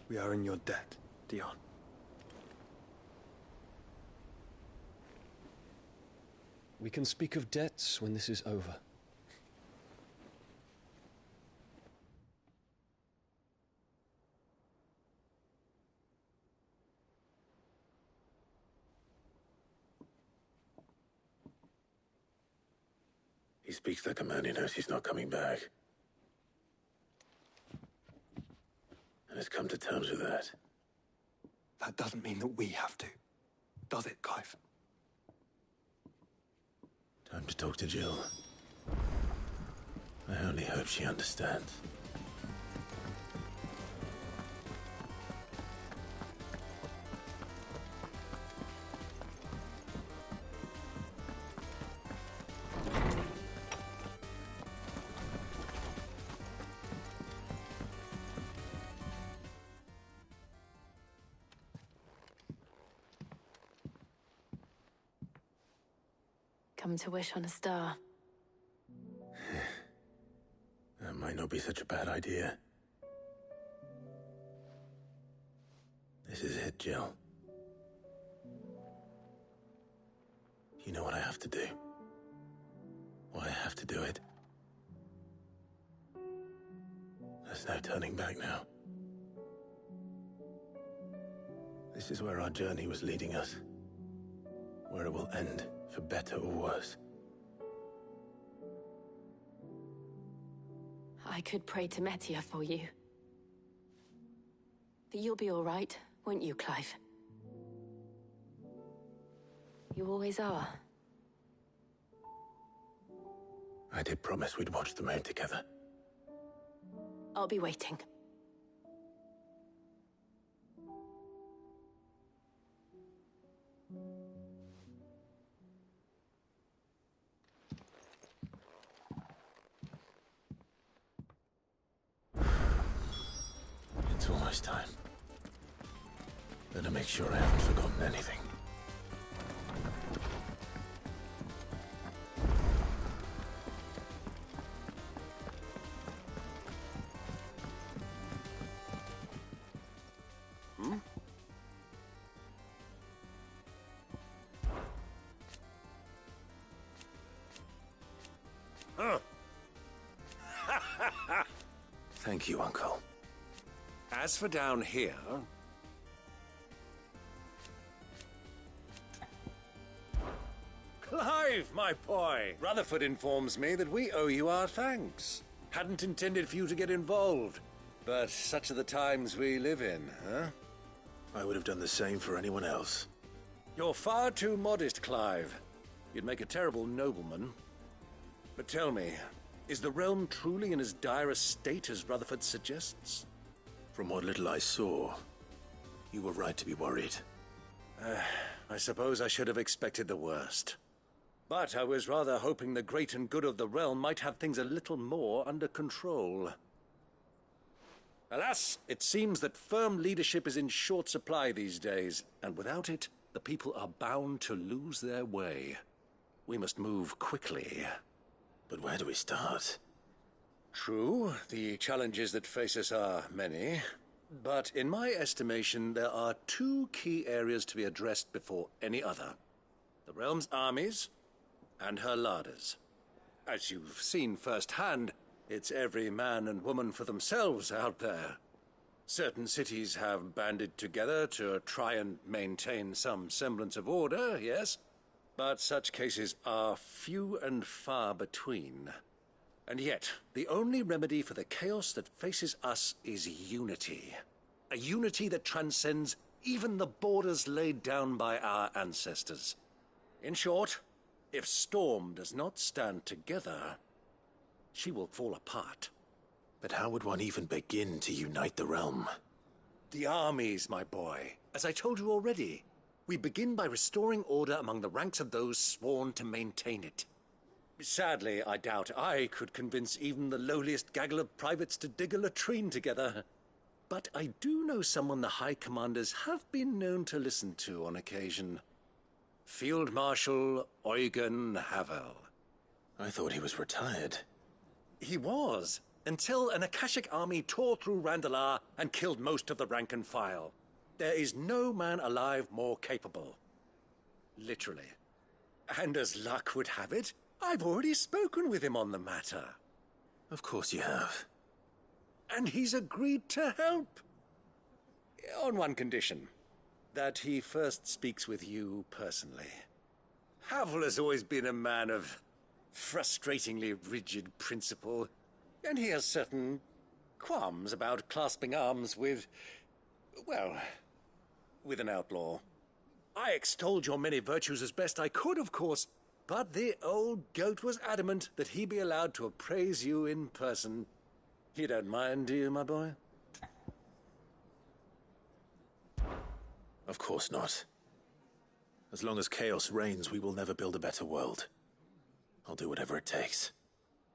Speaker 12: We are in your debt, Dion.
Speaker 18: We can speak of debts when this is over.
Speaker 4: He speaks like a man who knows he's not coming back. And has come to terms with that.
Speaker 12: That doesn't mean that we have to, does it, Clive?
Speaker 4: Time to talk to Jill. I only hope she understands.
Speaker 21: come to wish on a star.
Speaker 4: That might not be such a bad idea. This is it, Jill. You know what I have to do. Why I have to do it. There's no turning back now. This is where our journey was leading us. Where it will end, for better or worse.
Speaker 21: I could pray to Metia for you. But you'll be all right, won't you, Clive? You always are.
Speaker 4: I did promise we'd watch the moon together.
Speaker 21: I'll be waiting.
Speaker 4: It's almost time. Better make sure I haven't forgotten anything. Thank you, Uncle.
Speaker 17: As for down here... Clive, my boy! Rutherford informs me that we owe you our thanks. Hadn't intended for you to get involved, but such are the times we live in, huh?
Speaker 4: I would have done the same for anyone else.
Speaker 17: You're far too modest, Clive. You'd make a terrible nobleman. But tell me, is the realm truly in as dire a state as Rutherford suggests?
Speaker 4: From what little I saw, you were right to be worried.
Speaker 17: I suppose I should have expected the worst. But I was rather hoping the great and good of the realm might have things a little more under control. Alas, it seems that firm leadership is in short supply these days, and without it, the people are bound to lose their way. We must move quickly.
Speaker 4: But where do we start?
Speaker 17: True, the challenges that face us are many. But in my estimation, there are two key areas to be addressed before any other. The realm's armies and her larders. As you've seen firsthand, it's every man and woman for themselves out there. Certain cities have banded together to try and maintain some semblance of order, yes? But such cases are few and far between. And yet, the only remedy for the chaos that faces us is unity. A unity that transcends even the borders laid down by our ancestors. In short, if Storm does not stand together, she will fall apart.
Speaker 4: But how would one even begin to unite the realm?
Speaker 17: The armies, my boy. As I told you already, we begin by restoring order among the ranks of those sworn to maintain it. Sadly, I doubt I could convince even the lowliest gaggle of privates to dig a latrine together. But I do know someone the High Commanders have been known to listen to on occasion. Field Marshal Eugen Havel.
Speaker 4: I thought he was retired.
Speaker 17: He was, until an Akashic army tore through Randalar and killed most of the rank and file. There is no man alive more capable. Literally. And as luck would have it, I've already spoken with him on the matter.
Speaker 4: Of course you have.
Speaker 17: And he's agreed to help. On one condition. That he first speaks with you personally. Havel has always been a man of frustratingly rigid principle, and he has certain qualms about clasping arms with, well, with an outlaw. I extolled your many virtues as best I could, of course, but the old goat was adamant that he be allowed to appraise you in person. You don't mind, do you, my boy?
Speaker 4: Of course not. As long as chaos reigns, we will never build a better world. I'll do whatever it takes.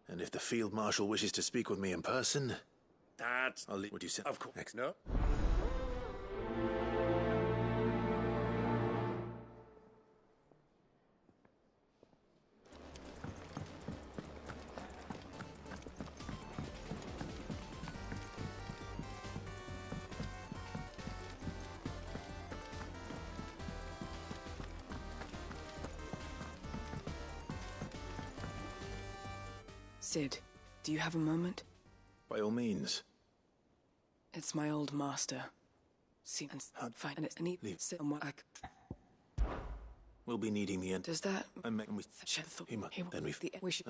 Speaker 4: And if the Field Marshal wishes to speak with me in person...
Speaker 17: That's...
Speaker 4: I'll leave... Would you say...
Speaker 17: Of course. Next, no.
Speaker 10: Sid, do you have a moment?
Speaker 4: By all means.
Speaker 10: It's my old master. See, and find and it's a neat somewhere.
Speaker 4: We'll be needing the end.
Speaker 10: Does that?
Speaker 4: And we
Speaker 10: Shed the
Speaker 4: humor. Then we
Speaker 10: wish.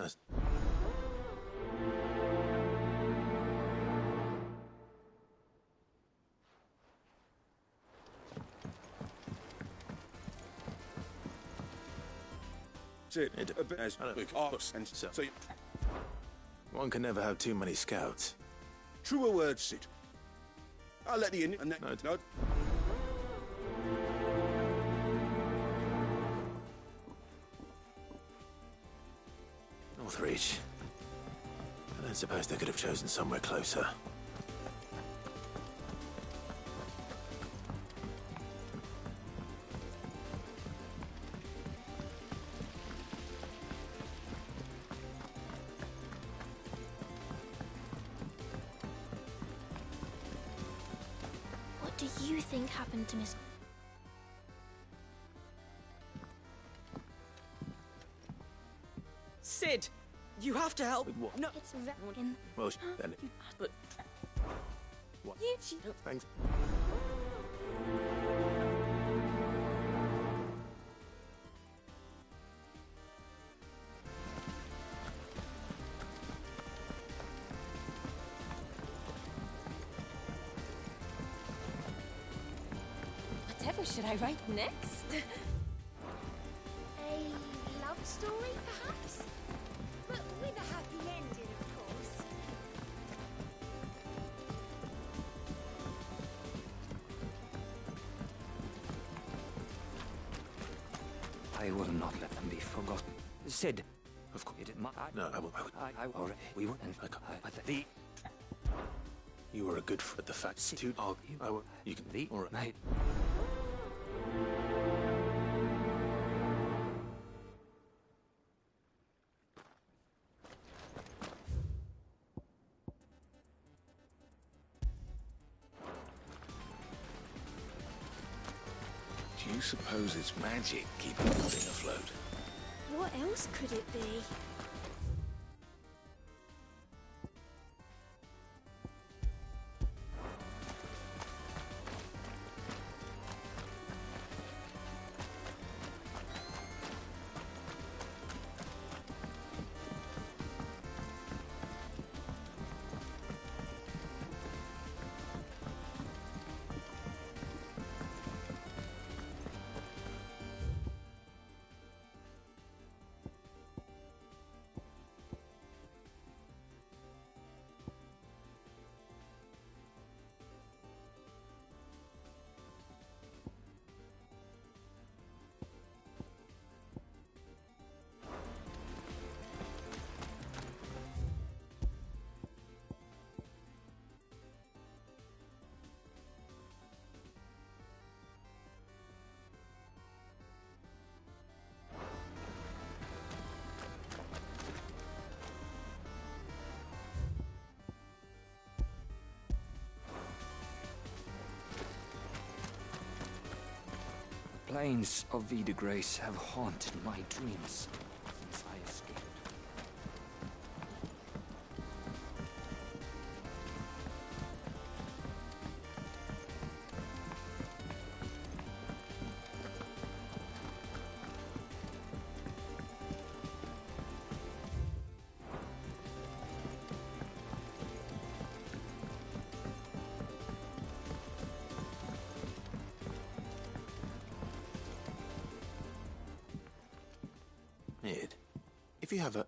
Speaker 4: It as big ox and so. One can never have too many scouts.
Speaker 16: Truer words, Sid. I'll let the in and then no.
Speaker 4: Northreach. I don't suppose they could have chosen somewhere closer.
Speaker 22: What do you think happened to Miss...
Speaker 10: Sid, you have to help.
Speaker 4: With what?
Speaker 22: No, it's very...
Speaker 4: Well, then.
Speaker 10: But...
Speaker 4: What?
Speaker 22: You...
Speaker 4: Thanks.
Speaker 22: Whatever should I write next? A love story, perhaps? But with a happy ending, of course.
Speaker 11: I will not let them be forgotten. Sid.
Speaker 4: Of course.
Speaker 11: No, I will. We will. The...
Speaker 4: You were a good friend. The fact, too. You can be. All right.
Speaker 16: Do you suppose it's magic keeping the thing afloat?
Speaker 22: What else could it be?
Speaker 11: Plains of Vida Grace have haunted my dreams since I escaped.
Speaker 4: If you have a...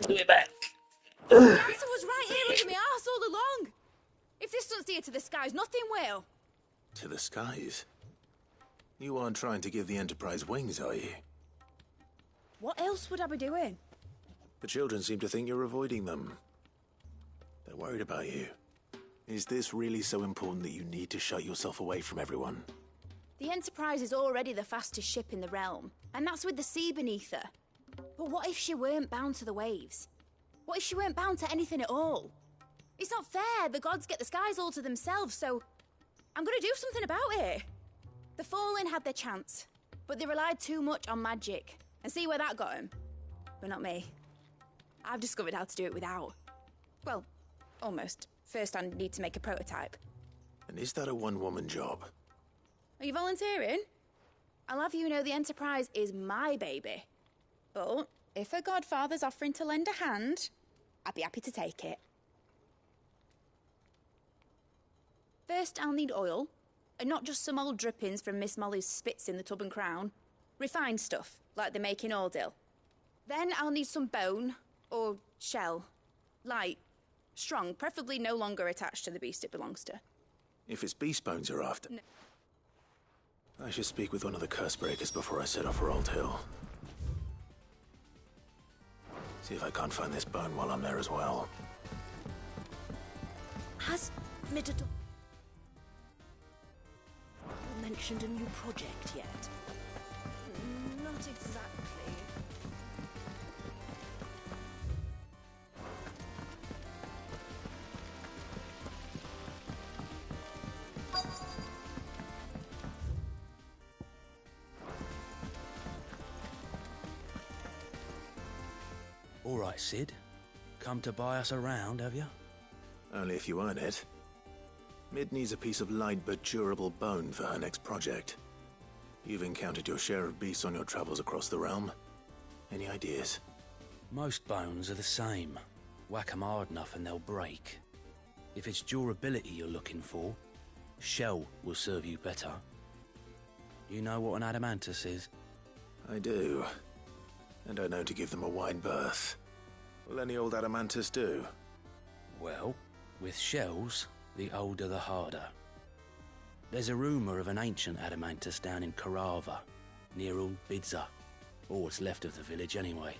Speaker 6: Do it back. The answer was right here under my arse all along. If this doesn't steer to the skies, nothing will.
Speaker 4: To the skies? You aren't trying to give the Enterprise wings, are you?
Speaker 6: What else would I be doing?
Speaker 4: The children seem to think you're avoiding them. They're worried about you. Is this really so important that you need to shut yourself away from everyone?
Speaker 6: The Enterprise is already the fastest ship in the realm, and that's with the sea beneath her. But what if she weren't bound to the waves? What if she weren't bound to anything at all? It's not fair. The gods get the skies all to themselves, so I'm gonna do something about it. The Fallen had their chance, but they relied too much on magic. And see where that got them? But not me. I've discovered how to do it without. Well, almost. First, I need to make a prototype.
Speaker 4: And is that a one-woman job?
Speaker 6: Are you volunteering? I'll have you know the Enterprise is my baby. But if her godfather's offering to lend a hand, I'd be happy to take it. First, I'll need oil, and not just some old drippings from Miss Molly's spits in the Tub and Crown. Refined stuff, like they make in Ordil. Then I'll need some bone, or shell. Light, strong, preferably no longer attached to the beast it belongs to.
Speaker 4: If it's beast bones you're after...
Speaker 6: No.
Speaker 4: I should speak with one of the curse breakers before I set off for Old Hill. See if I can't find this bone while I'm there as well.
Speaker 15: Has Mitador mentioned a new project yet?
Speaker 6: Not exactly.
Speaker 11: All right, Sid. Come to buy us around, have you?
Speaker 4: Only if you earn it. Mid needs a piece of light but durable bone for her next project. You've encountered your share of beasts on your travels across the realm. Any ideas?
Speaker 11: Most bones are the same. Whack 'em hard enough and they'll break. If it's durability you're looking for, shell will serve you better. You know what an adamantus is?
Speaker 4: I do. And I know to give them a wide berth. Will any old adamantus do?
Speaker 11: Well, with shells, the older the harder. There's a rumour of an ancient adamantus down in Karava, near Old Bidza, or what's left of the village anyway.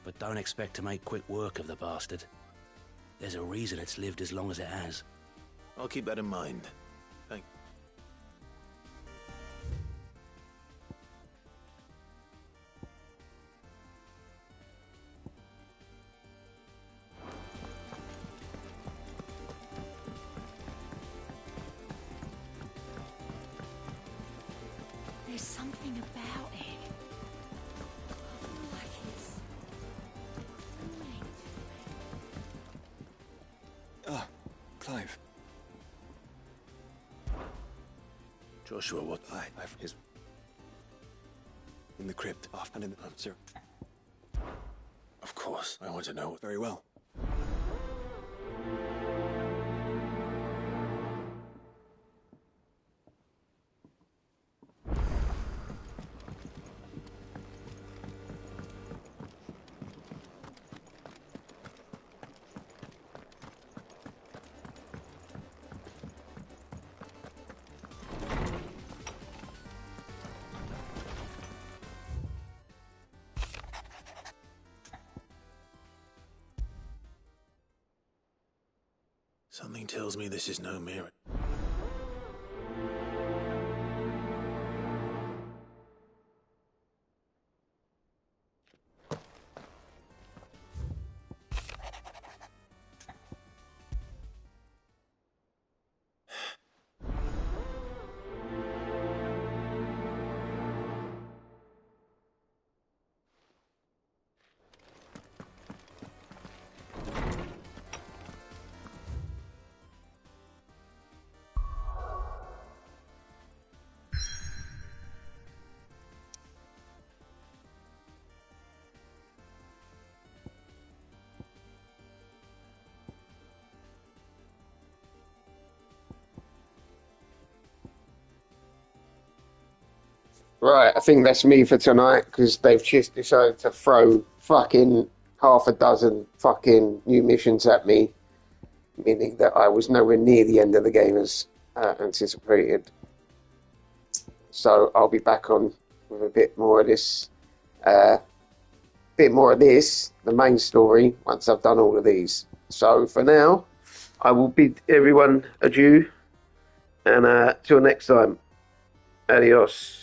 Speaker 11: But don't expect to make quick work of the bastard. There's a reason it's lived as long as it has.
Speaker 4: I'll keep that in mind. Thank you.
Speaker 15: There's something about it. I feel like it's
Speaker 12: Ah, Clive.
Speaker 4: Joshua, what?
Speaker 12: I've his... in the crypt, off and in the... sir.
Speaker 4: Of course, I want to know.
Speaker 12: Very well.
Speaker 4: Something tells me this is no mirror.
Speaker 9: Right, I think that's me for tonight because they've just decided to throw fucking half a dozen fucking new missions at me, meaning that I was nowhere near the end of the game as anticipated. So I'll be back on with a bit more of this, the main story, once I've done all of these. So for now, I will bid everyone adieu, and till next time, adios.